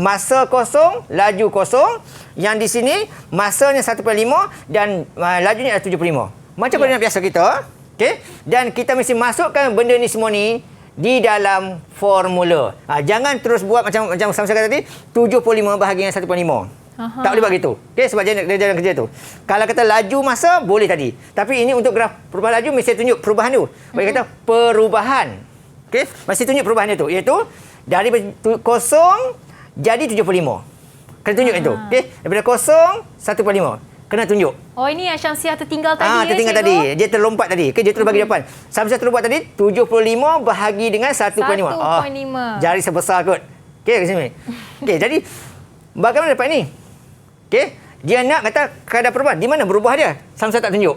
Masa kosong, laju kosong. Yang di sini masanya 1.5 dan lajunya adalah 75. Macam koordinat biasa kita. Okey? Dan kita mesti masukkan benda ni semua ni di dalam formula. Jangan terus buat macam saya kata tadi, 75 bahagi dengan 1.5. Tak boleh buat gitu. Okey, sebab dia jalan kerja tu. Kalau kata laju masa, boleh tadi. Tapi ini untuk graf perubahan laju, mesti tunjuk perubahan tu. Bagi kata perubahan. Okey, mesti tunjuk perubahan itu. Iaitu, dari kosong jadi 75. Kena tunjuk itu. Okey, daripada kosong, 1.5. Kena tunjuk. Oh, ini yang Syamsiah tertinggal tadi tertinggal cikgu? tadi. Dia terlompat tadi. Okey, dia terus bagi depan. Syamsiah terlompat tadi, 75 bahagi dengan 1.5. 1.5. Jari sebesar kot. Okey, ke sini. Okey, jadi bagaimana dapat ini? Okey, dia nak kata kadar perubahan. Di mana berubah dia? Syamsiah tak tunjuk.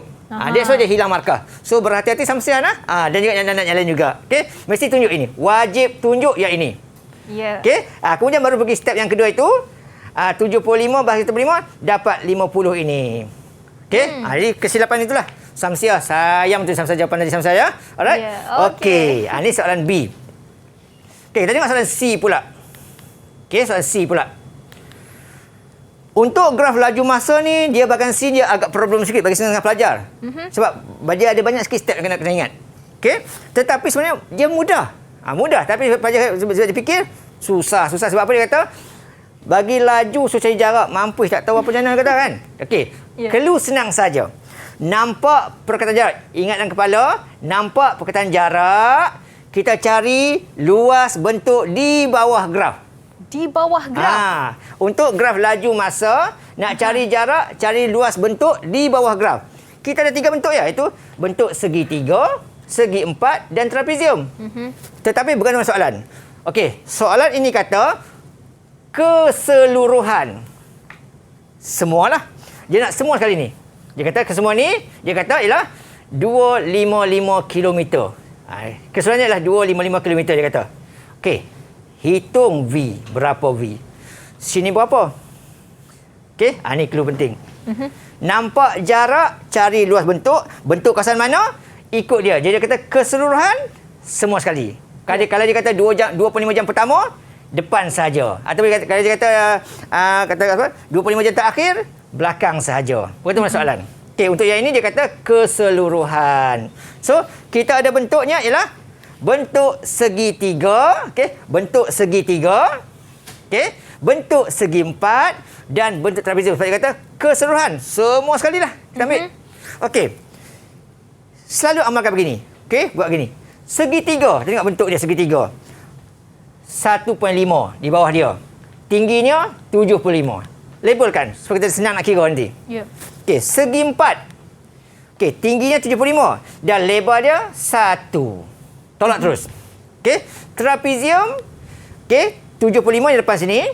Dia so dia hilang markah. So berhati-hati Syamsiah nah. Dan juga yang lain juga. Okey, mesti tunjuk ini. Wajib tunjuk yang ini. Ya. Okey, kemudian baru pergi step yang kedua itu. 75 bahagi 75 dapat 50 ini. Okey, jadi kesilapan itulah. Syamsiah, sayang tu Syamsiah jawapan tadi Syamsiah ya. Alright? Yeah, okey. Okey, ini soalan B. Okey, kita tengok soalan C pula. Okey, soalan C pula. Untuk graf laju masa ni, dia bahkan C dia agak problem sikit bagi setengah pelajar. Sebab dia ada banyak sikit step yang kena ingat. Okey? Tetapi sebenarnya dia mudah. Mudah, tapi pelajar sebab dia fikir susah. Sebab apa dia kata? Bagi laju susah cari jarak, mampus tak tahu apa jalan kata kan? Okey. Yeah. Clue senang saja. Nampak perkataan jarak. Ingat dalam kepala, nampak perkataan jarak, kita cari luas bentuk di bawah graf. Di bawah graf. Untuk graf laju masa, nak cari jarak, cari luas bentuk di bawah graf. Kita ada 3 bentuk ya, iaitu bentuk segitiga, segi empat dan trapezium. Tetapi bukan soalan. Okey, soalan ini kata keseluruhan. Semualah. Dia nak semua sekali ni. Dia kata kesemua ni, dia kata ialah 255 km. Keseluruhannya ialah 255 km dia kata. Okey. Hitung V. Berapa V? Sini berapa? Okey, ni clue penting. Nampak jarak, cari luas bentuk. Bentuk kawasan mana? Ikut dia. Jadi dia kata keseluruhan semua sekali. Kalau dia kata 25 jam pertama, depan sahaja. Atau kalau dia kata apa? 25 jam terakhir, belakang sahaja. Betul soalan. Okey, untuk yang ini dia kata keseluruhan. So, kita ada bentuknya ialah bentuk segitiga, okey, bentuk segitiga, okey, bentuk segi empat dan bentuk trapezium. Sebab dia kata keseluruhan. Semua sekali lah. Kita ambil. Okey. Selalu amalkan begini. Okey, buat begini. Segitiga. Tengok bentuk dia segitiga. 1.5 di bawah dia. Tingginya 75. Labelkan supaya kita senang nak kira nanti. Ya. Okey, segi empat. Okey, tingginya 75 dan lebar dia 1. Tolak terus. Okey, trapezium. Okey, 75 di depan sini.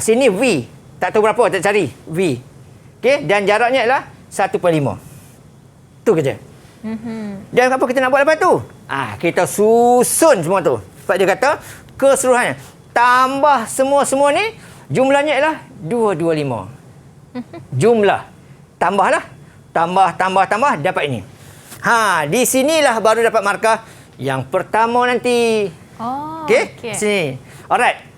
Sini V. Tak tahu berapa, tak cari. V. Okey, dan jaraknya ialah 1.5. Tu kerja. Dan apa kita nak buat lepas tu? Kita susun semua tu. Sebab dia kata keseluruhannya. Tambah semua-semua ni, jumlahnya ialah 225. Jumlah. Tambahlah. Tambah, dapat ini. Di sinilah baru dapat markah yang pertama nanti. Okey? Sini. Alright.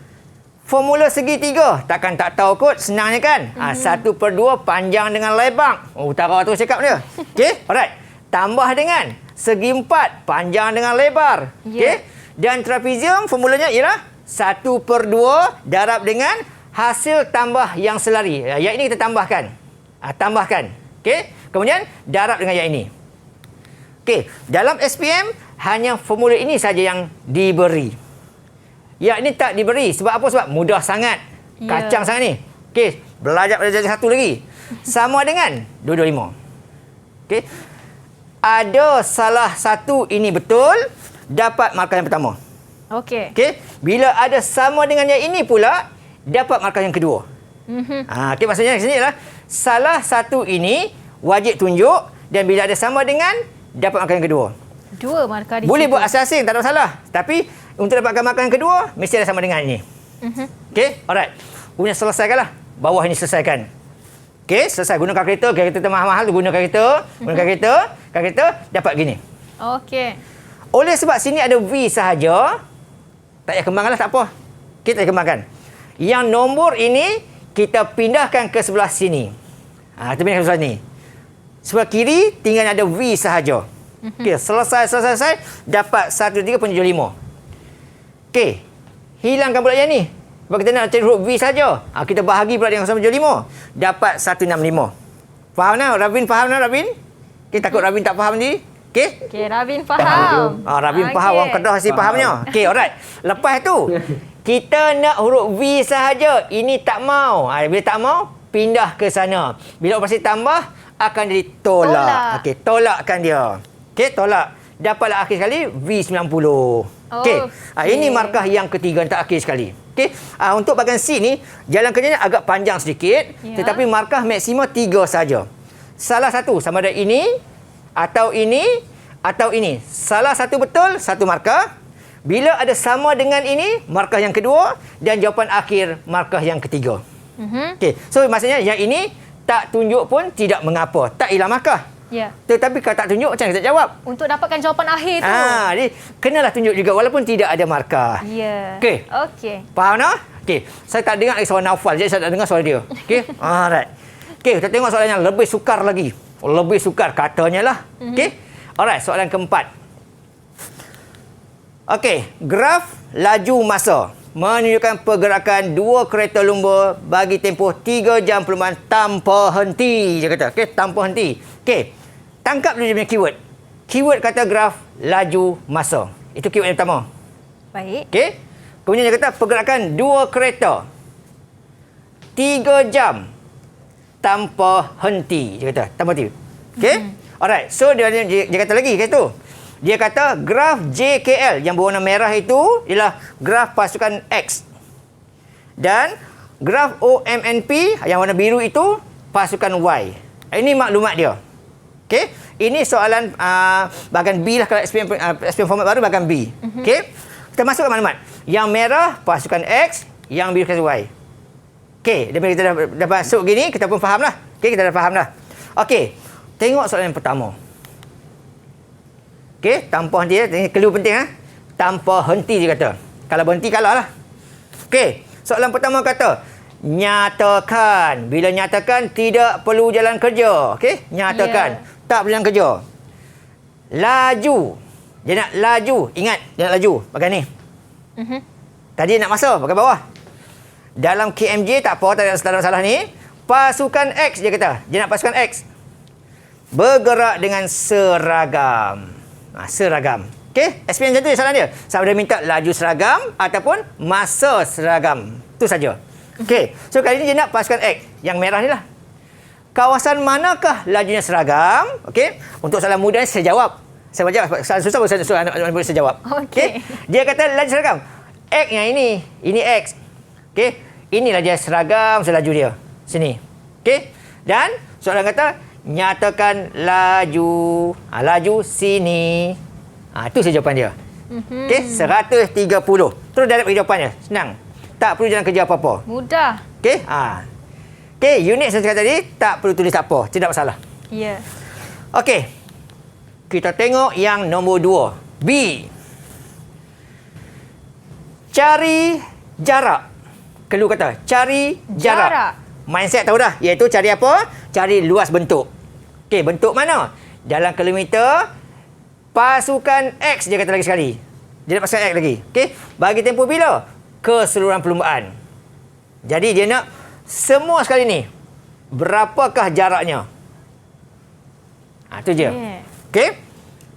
Formula segitiga. Takkan tak tahu kot. Senangnya kan? 1/2 panjang dengan lebar. Utara tu cakap dia. Okey? Alright. Tambah dengan segi empat panjang dengan lebar. Okey? Dan trapezium formulanya ialah 1/2 darab dengan hasil tambah yang selari. Yang ini kita tambahkan. Tambahkan. Okey? Kemudian darab dengan yang ini. Okey, dalam SPM hanya formula ini saja yang diberi. Yang ini tak diberi. Sebab apa? Sebab mudah sangat. Kacang sangat ni. Okey, belajar satu lagi. Sama dengan 225. Okey. Ada salah satu ini betul, dapat markah yang pertama. Okey. Okey, bila ada sama dengan yang ini pula, dapat markah yang kedua. Okey, maksudnya di sini adalah salah satu ini wajib tunjuk dan bila ada sama dengan, dapat markah yang kedua. Dua markah di Boleh situ. buat asing-asing, tak ada masalah. Tapi untuk dapatkan markah yang kedua, mesti ada sama dengan ini. Okey, alright. Punya selesaikanlah. Bawah ini selesaikan. Okey, selesai. Guna kalkulator. Kalkulator mahal-mahal tu guna kalkulator. Guna kalkulator. Kalkulator dapat gini. Okey. Oleh sebab sini ada V sahaja, tak payah kembangkanlah, tak apa. Kita kembangkan. Yang nombor ini kita pindahkan ke sebelah sini. Kita pindahkan ke sebelah sini. Sebelah kiri tinggal ada V sahaja. Okey, selesai. Dapat 13.75. Okey. Hilangkan pula yang ni. Sebab kita nak cari huruf V saja. Kita bahagi pula dengan 1.75. Dapat 165. Faham tak? Ravin faham tak, Ravin? Kita takut Ravin tak faham ni. Okey? Okey, Ravin faham. Ravin faham. Orang Kedah mesti fahamnya. Okey, alright. Lepas tu, kita nak huruf V sahaja. Ini tak mau. Bila tak mau, pindah ke sana. Bila operasi tambah, akan ditolak. Okey, tolakkan dia. Okey, tolak. Dapatlah akhir sekali V90. Okey. Ini markah yang ketiga tak akhir sekali. Okey. Untuk bahagian C ni, jalan kerjanya agak panjang sedikit, tetapi markah maksimum 3 saja. Salah satu sama ada ini atau ini atau ini. Salah satu betul, satu markah. Bila ada sama dengan ini, markah yang kedua dan jawapan akhir markah yang ketiga. Okey. So maksudnya yang ini tak tunjuk pun tidak mengapa. Tak hilang markah. Ya. Tetapi kalau tak tunjuk, macam kita jawab? Untuk dapatkan jawapan akhir tu. Jadi kenalah tunjuk juga walaupun tidak ada markah. Ya. Okey. Faham tak? Okey. Saya tak dengar lagi suara Naufal. Jadi saya tak dengar suara dia. Okey. Alright. Okey, kita tengok soalan yang lebih sukar lagi. Lebih sukar katanya lah. Okey. Alright, soalan keempat. Okey, graf laju masa menunjukkan pergerakan dua kereta lumba bagi tempoh 3 jam perlumbaan tanpa henti. Dia kata, okey, tanpa henti. Okey. Tangkap dia punya keyword. Keyword kata graf laju masa. Itu keyword yang pertama. Baik. Okey. Kemudian dia kata pergerakan dua kereta 3 jam tanpa henti. Dia kata tanpa henti. Okey. Alright. So dia kata lagi kat tu. Dia kata graf JKL yang berwarna merah itu ialah graf pasukan X. Dan graf OMNP yang warna biru itu pasukan Y. Ini maklumat dia. Okey. Ini soalan bahagian B lah kalau SPM format baru bahagian B. Okey. Kita masukkan maklumat. Yang merah pasukan X, yang biru pasukan Y. Okey, bila kita dah masuk gini, kita pun faham lah. Okey, kita dah faham dah. Okey. Tengok soalan yang pertama. Okey, tanpa henti. Ini clue penting. tanpa henti dia kata. Kalau berhenti kalah lah. Okey, soalan pertama kata nyatakan. Bila nyatakan tidak perlu jalan kerja. Okey, nyatakan. Tak perlu jalan kerja. Laju. Dia nak laju. Ingat, dia nak laju. Pakai ni. Tadi nak masa, pakai bawah. Dalam KMJ tak apa, tak ada masalah ni. Pasukan X dia kata. Dia nak pasukan X. Bergerak dengan seragam. Seragam. Okey, SPM macam tu dia soalan dia. Sama dia minta laju seragam ataupun masa seragam. Itu saja. Okey, so kali ni dia nak pasukan X. Yang merah ni lah. Kawasan manakah lajunya seragam? Okey, untuk soalan mudah ni saya jawab. Saya jawab. Soalan susah pun saya jawab. Okey. Dia kata laju seragam. X yang ini. Ini X. Okey. Inilah dia seragam selaju dia. Sini. Okey. Dan soalan kata nyatakan laju. Laju sini. Itu saja jawapan dia. Okey, 130. Terus dapat jawapannya. Senang. Tak perlu jalan kerja apa-apa. Mudah. Okey. Okey, unit saya cakap tadi tak perlu tulis apa. Tidak masalah. Ya. Okey. Kita tengok yang nombor 2. B. Cari jarak. Kelu kata, cari jarak. Mindset tahu dah. Iaitu cari apa? Cari luas bentuk. Okey, bentuk mana? Dalam kilometer, pasukan X dia kata lagi sekali. Dia nak pasukan X lagi. Okey, bagi tempoh bila? Keseluruhan perlumbaan. Jadi dia nak semua sekali ni. Berapakah jaraknya? Itu je. Okey?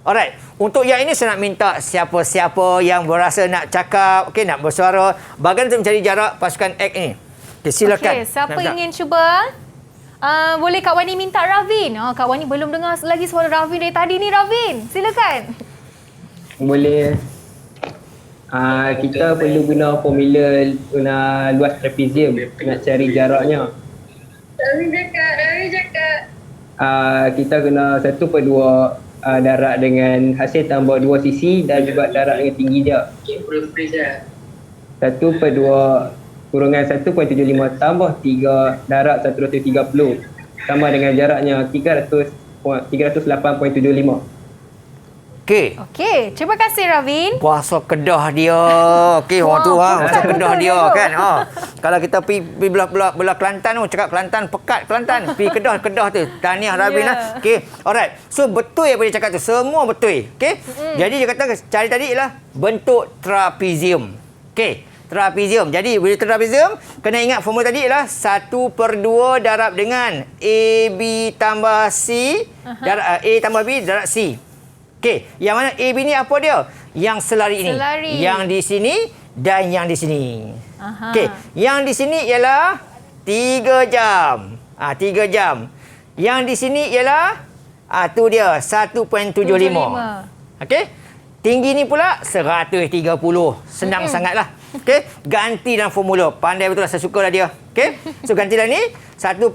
Alright. Untuk yang ini saya nak minta siapa-siapa yang berasa nak cakap, okey, nak bersuara, bagaimana untuk mencari jarak pasukan X ini. Okay, silakan. Okey, siapa ingin cuba? Boleh Kak Wani minta Ravin. Kak Wani belum dengar lagi suara Ravin dari tadi ni, Ravin. Silakan. Boleh. Kita perlu guna formula luas trapezium nak cari jaraknya. Ravi cakap. Kita guna 1/2 darat dengan hasil tambah 2 sisi dan juga darat dengan tinggi dia. 1/2 kurungan 1.75 tambah 3 darat 130 sama dengan jaraknya 308.75. Okey. Okey, terima kasih Ravin. Bahasa Kedah dia. Okey, orang tu bahasa Kedah dia kan. Kalau kita pergi belah Kelantan tu, cakap Kelantan pekat Kelantan. Pergi Kedah tu. Tahniah Ravin lah. Okey. Alright. So betul apa dia cakap tu. Semua betul. Okey. Jadi dia kata cari tadi ialah bentuk trapezium. Okey. Trapezium. Jadi bila trapezium, kena ingat formula tadi ialah 1/2 darab dengan AB tambah C, darab A tambah B darab C. Okey, yang mana AB ni apa dia? Yang selari ini. Yang di sini dan yang di sini. Okey, yang di sini ialah 3 jam. 3 jam. Yang di sini ialah tu dia 1.75. Okey. Tinggi ni pula 130. Senang sangatlah. Okey, ganti dalam formula. Pandai betul lah, saya sukalah dia. Okey. So gantilah ni 1/2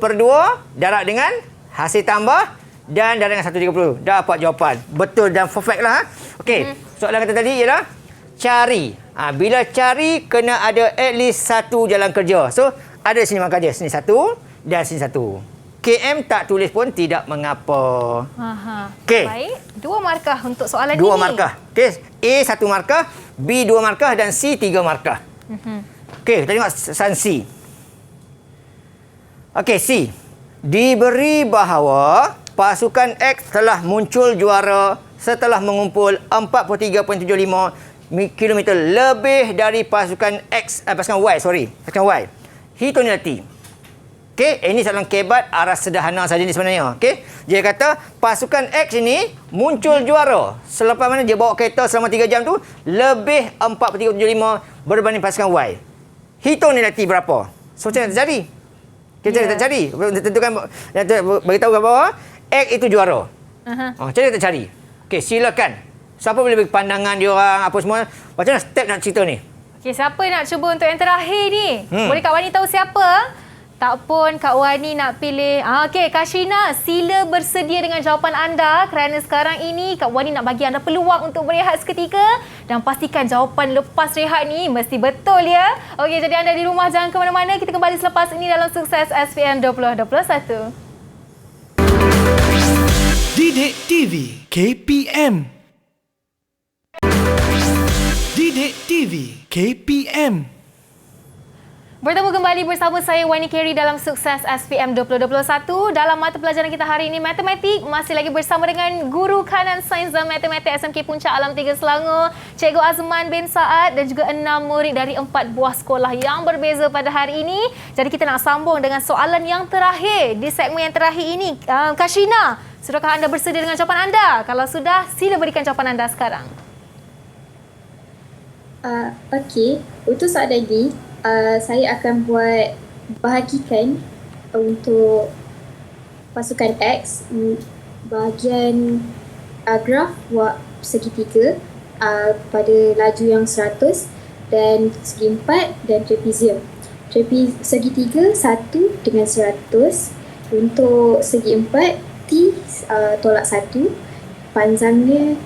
darab dengan hasil tambah dan darab dengan 130. Dapat jawapan. Betul dan perfect lah. Okey. Soalan kata tadi ialah cari. Bila cari kena ada at least satu jalan kerja. So ada sini maka dia. Sini satu dan sini satu. KM tak tulis pun tidak mengapa. Okey. Baik. 2 markah untuk soalan 2 ini. 2 markah. Okey. A 1 markah, B 2 markah dan C 3 markah. Okey, kita tengok soalan C. Okey, C. Diberi bahawa pasukan X telah muncul juara setelah mengumpul 43.75 km lebih dari pasukan pasukan Y, pasukan Y. Hitung nilai. Okey, ini soalan kebat arah sederhana saja ni sebenarnya. Okey, dia kata pasukan X ini muncul juara selepas mana dia bawa kereta selama 3 jam tu lebih 43.75 berbanding pasukan Y. Hitung nilai T berapa? So macam mana terjadi? Kita tak cari. Tentukan beritahu kat bawah X itu juara. Macam mana kita cari? Okey, silakan. Siapa boleh bagi pandangan dia orang apa semua? Macam mana step nak cerita ni? Okey, siapa nak cuba untuk yang terakhir ni? Boleh Kak Wani tahu siapa? Tak pun Kak Wani nak pilih. Okey, Kak Shina, sila bersedia dengan jawapan anda kerana sekarang ini Kak Wani nak bagi anda peluang untuk berehat seketika dan pastikan jawapan lepas rehat ni mesti betul ya. Okey, jadi anda di rumah jangan ke mana-mana. Kita kembali selepas ini dalam Sukses SPM 2021. Didik TV KPM. Didik TV KPM. Bertemu kembali bersama saya Wani Kerry dalam Sukses SPM 2021. Dalam mata pelajaran kita hari ini matematik, masih lagi bersama dengan Guru Kanan Sains dan Matematik SMK Puncak Alam 3 Selangor, Cikgu Azman bin Saad dan juga 6 murid dari 4 buah sekolah yang berbeza pada hari ini. Jadi kita nak sambung dengan soalan yang terakhir di segmen yang terakhir ini. Kashina, sudahkah anda bersedia dengan jawapan anda? Kalau sudah, sila berikan jawapan anda sekarang. Okey, untuk soalan ini, saya akan buat bahagikan untuk pasukan X. Bahagian graf buat segitiga pada laju yang 100 dan segi 4 dan trapezium. Segitiga 1 dengan 100, untuk segi 4 T tolak 1, panjangnya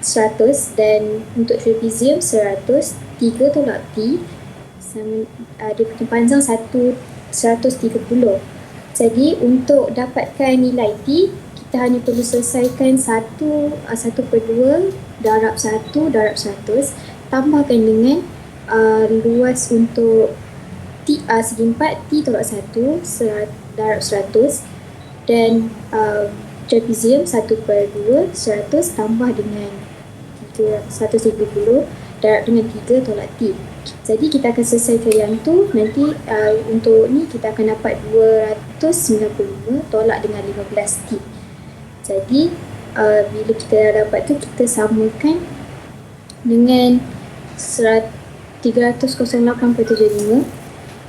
100, dan untuk trapezium 100, 3 tolak T, dia punya panjang 130. Jadi untuk dapatkan nilai T, kita hanya perlu selesaikan 1/2 darab 1 darab 100, tambahkan dengan luas untuk T, segi 4 T tolak 1 darab 100, dan trapezium 1/2 100 tambah dengan 130 darab dengan 3 tolak T. Jadi kita akan selesaikan yang tu. Nanti untuk ni kita akan dapat 295 tolak dengan 15 T. Jadi bila kita dah dapat tu, kita samakan dengan 308.75,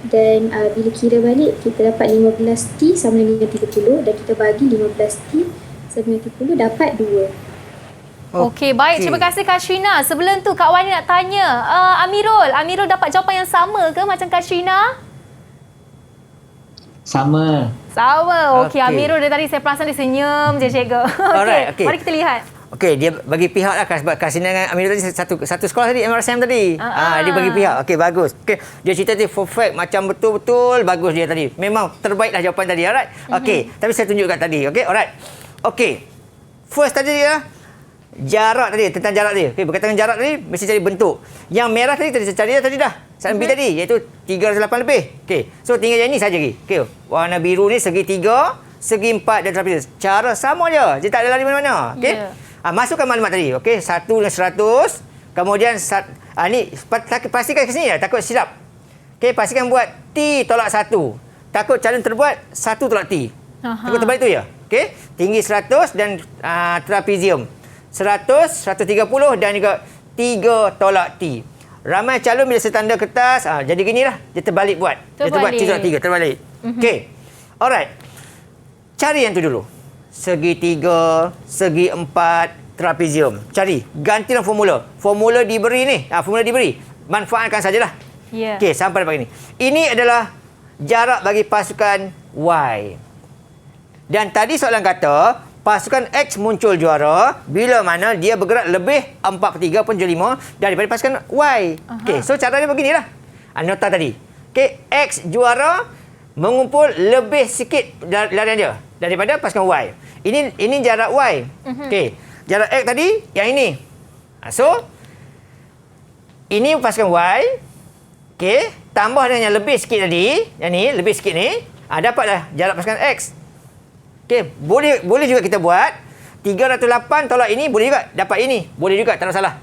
dan bila kira balik kita dapat 15 T sama dengan 30, dan kita bagi 15 T sama dengan 30 dapat 2. Okey, baik. Terima kasih Kashina. Sebelum tu Kak Wani nak tanya, Amirul dapat jawapan yang sama ke macam Kashina? Sama. Sama. Okey, Amirul dari tadi saya perasan dia senyum je, cikgu. Alright, okey. Mari kita lihat. Okey, dia bagi pihak lah sebab Kashina dengan Amirul tadi satu sekolah tadi, MRSM tadi. Dia bagi pihak. Okey, bagus. Okey, dia cerita tadi perfect, macam betul-betul bagus dia tadi. Memang terbaiklah jawapan tadi. Alright. Okey, tapi saya tunjukkan tadi. Okey, alright. Okey. First tadi ya, jarak tadi, tentang jarak tadi. Okey, berkaitan dengan jarak tadi, mesti cari bentuk. Yang merah tadi saya cari dah. Soalan B tadi, iaitu 308 lebih. Okey, so tinggal yang ini saja lagi. Okey, warna biru ni segi 3, segi 4 dan trapezium. Cara sama je. Dia tak ada lari mana-mana. Okey. Masukkan maklumat tadi. Okey, 1 dengan 100. Kemudian ni pastikan ke sini ya, takut silap. Okey, pastikan buat T tolak 1. Takut calon terbuat 1 tolak T. Takut terbalik tu ya. Okey, tinggi 100 dan trapezium 100, 130 dan juga 3 tolak T. Ramai calon bila saya tanda kertas, jadi ginilah. Dia terbalik buat. Dia terbuat T tolak 3, terbalik. Okey. Alright. Cari yang tu dulu. Segi 3, segi 4, trapezium. Cari. Ganti dalam formula. Formula diberi ni. Formula diberi. Manfaatkan sajalah. Ya. Okey, sampai dapat ini. Ini adalah jarak bagi pasukan Y. Dan tadi soalan kata, pasukan X muncul juara bila mana dia bergerak lebih 43.75 daripada pasukan Y. Okey, so caranya beginilah. Nota tadi. Okey, X juara mengumpul lebih sikit larian dia daripada pasukan Y. Ini jarak Y. Okey, jarak X tadi yang ini. So ini pasukan Y. Okey, tambah dengan yang lebih sikit tadi, yang ni lebih sikit ni, dapatlah jarak pasukan X. Okey, boleh juga kita buat 308 tolak ini, boleh juga dapat ini. Boleh juga, tak ada salah.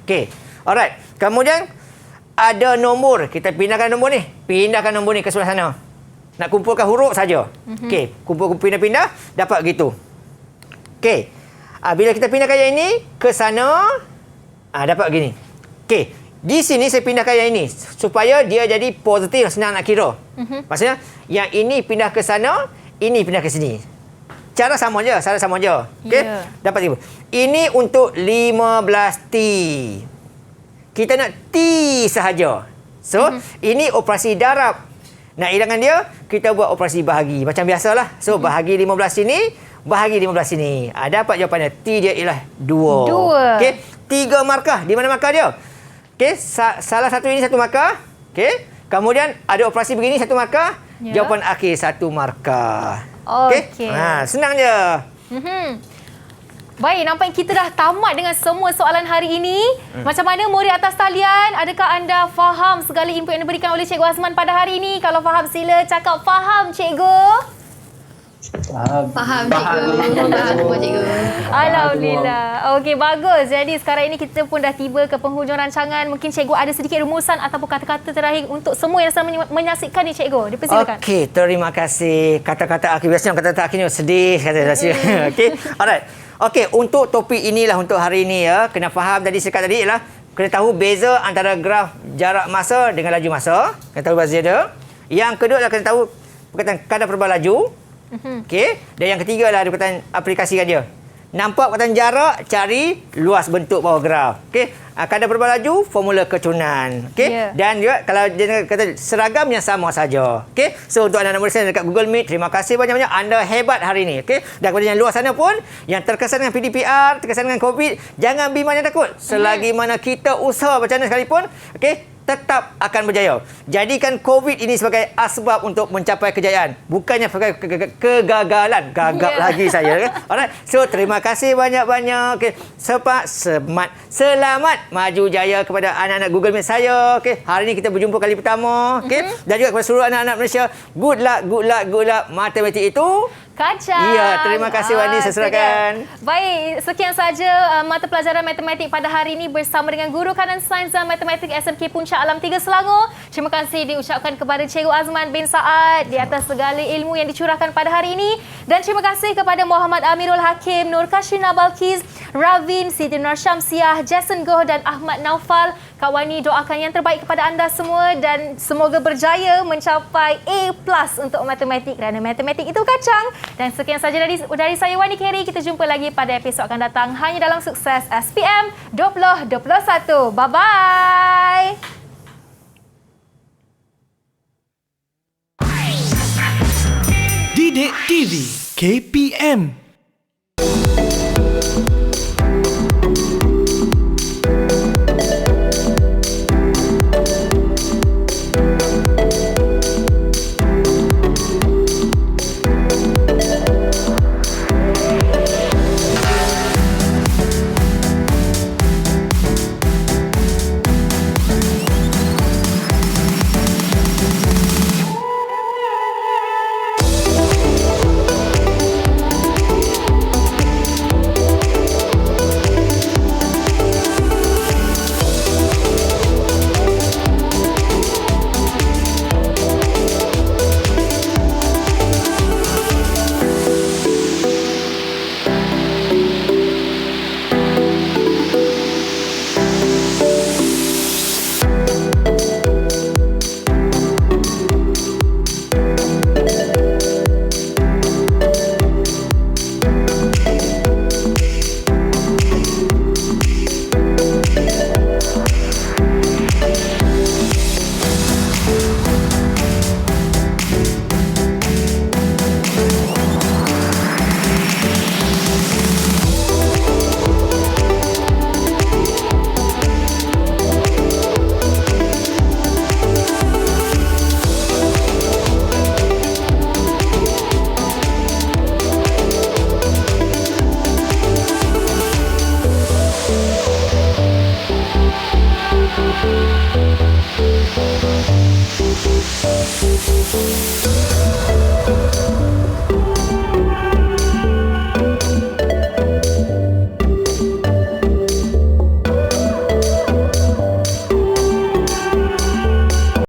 Okey. Alright. Kemudian ada nombor, kita pindahkan nombor ni. Pindahkan nombor ni ke sebelah sana. Nak kumpulkan huruf saja. Okey, kumpul pindah-pindah dapat gitu. Okey. Bila kita pindahkan yang ini ke sana, dapat gini. Okey. Di sini saya pindahkan yang ini supaya dia jadi positif, senang nak kira. Maksudnya yang ini pindah ke sana, ini pindah ke sini. Cara sama je, Okey? Yeah. Dapat 5. Ini untuk 15T. Kita nak T sahaja. So, ini operasi darab. Nak hilangkan dia, kita buat operasi bahagi. Macam biasalah. So, bahagi 15 sini, bahagi 15 sini. Dapat jawapannya. T dia ialah 2. Okey? 3 markah. Di mana markah dia? Okey, salah satu ini 1 markah. Okey? Kemudian ada operasi begini 1 markah. Yeah. Jawapan akhir 1 markah. Okey? Senang je. Baik, nampaknya kita dah tamat dengan semua soalan hari ini. Macam mana murid atas talian? Adakah anda faham segala input yang diberikan oleh Cikgu Azman pada hari ini? Kalau faham, sila cakap faham, Cikgu. Faham cikgu. Faham semua cikgu. Alhamdulillah. Okey, bagus. Jadi sekarang ini kita pun dah tiba ke penghujung rancangan. Mungkin Cikgu ada sedikit rumusan ataupun kata-kata terakhir untuk semua yang sedang menyaksikan ni, Cikgu. Dipersilakan. Okey, terima kasih. Kata-kata akhir, biasanya kata-kata akhir ni sedih. Okey, alright. Okey, untuk topik inilah untuk hari ini ya. Kena faham tadi, sekat tadi ialah kena tahu beza antara graf jarak masa dengan laju masa. Kena tahu beza dia. Yang kedua adalah kena tahu perkataan kadar perubahan laju. Okey, dan yang ketiga adalah perkataan aplikasikan dia. Nampak perkataan jarak, cari luas bentuk bawah graf. Okey, kadar perubahan laju, formula keturunan. Okey, dan juga kalau dia kata seragam yang sama saja. Okey, so untuk anak-anak murid saya dekat Google Meet, terima kasih banyak-banyak, anda hebat hari ini. Okey, dan kepada yang luar sana pun yang terkesan dengan PDPR, terkesan dengan COVID, jangan bimbang dan takut. Selagi mana kita usaha macam mana sekalipun, okey, tetap akan berjaya. Jadikan COVID ini sebagai asbab untuk mencapai kejayaan. Bukannya sebagai kegagalan. Gagap lagi saya. Alright. So, terima kasih banyak-banyak. Okay. Selamat maju jaya kepada anak-anak Google Meet saya. Okay. Hari ini kita berjumpa kali pertama. Okay. Dan juga kepada seluruh anak-anak Malaysia. Good luck, good luck, good luck. Matematik itu kacang. Ya, terima kasih Wani, saya serahkan. Baik, sekian saja mata pelajaran matematik pada hari ini bersama dengan Guru Kanan Sains dan Matematik SMK Puncak Alam 3 Selangor. Terima kasih diucapkan kepada Cikgu Azman bin Saad di atas segala ilmu yang dicurahkan pada hari ini. Dan terima kasih kepada Muhammad Amirul Hakim, Nur Kashrina Balkis, Ravin, Siti Nur Syamsiah, Jason Goh dan Ahmad Naufal. Kak Wani doakan yang terbaik kepada anda semua dan semoga berjaya mencapai A+ untuk matematik kerana matematik itu kacang. Dan sekian saja dari saya Wani Kerry. Kita jumpa lagi pada episod akan datang hanya dalam Sukses SPM 2021. Bye-bye. Didik TV KPM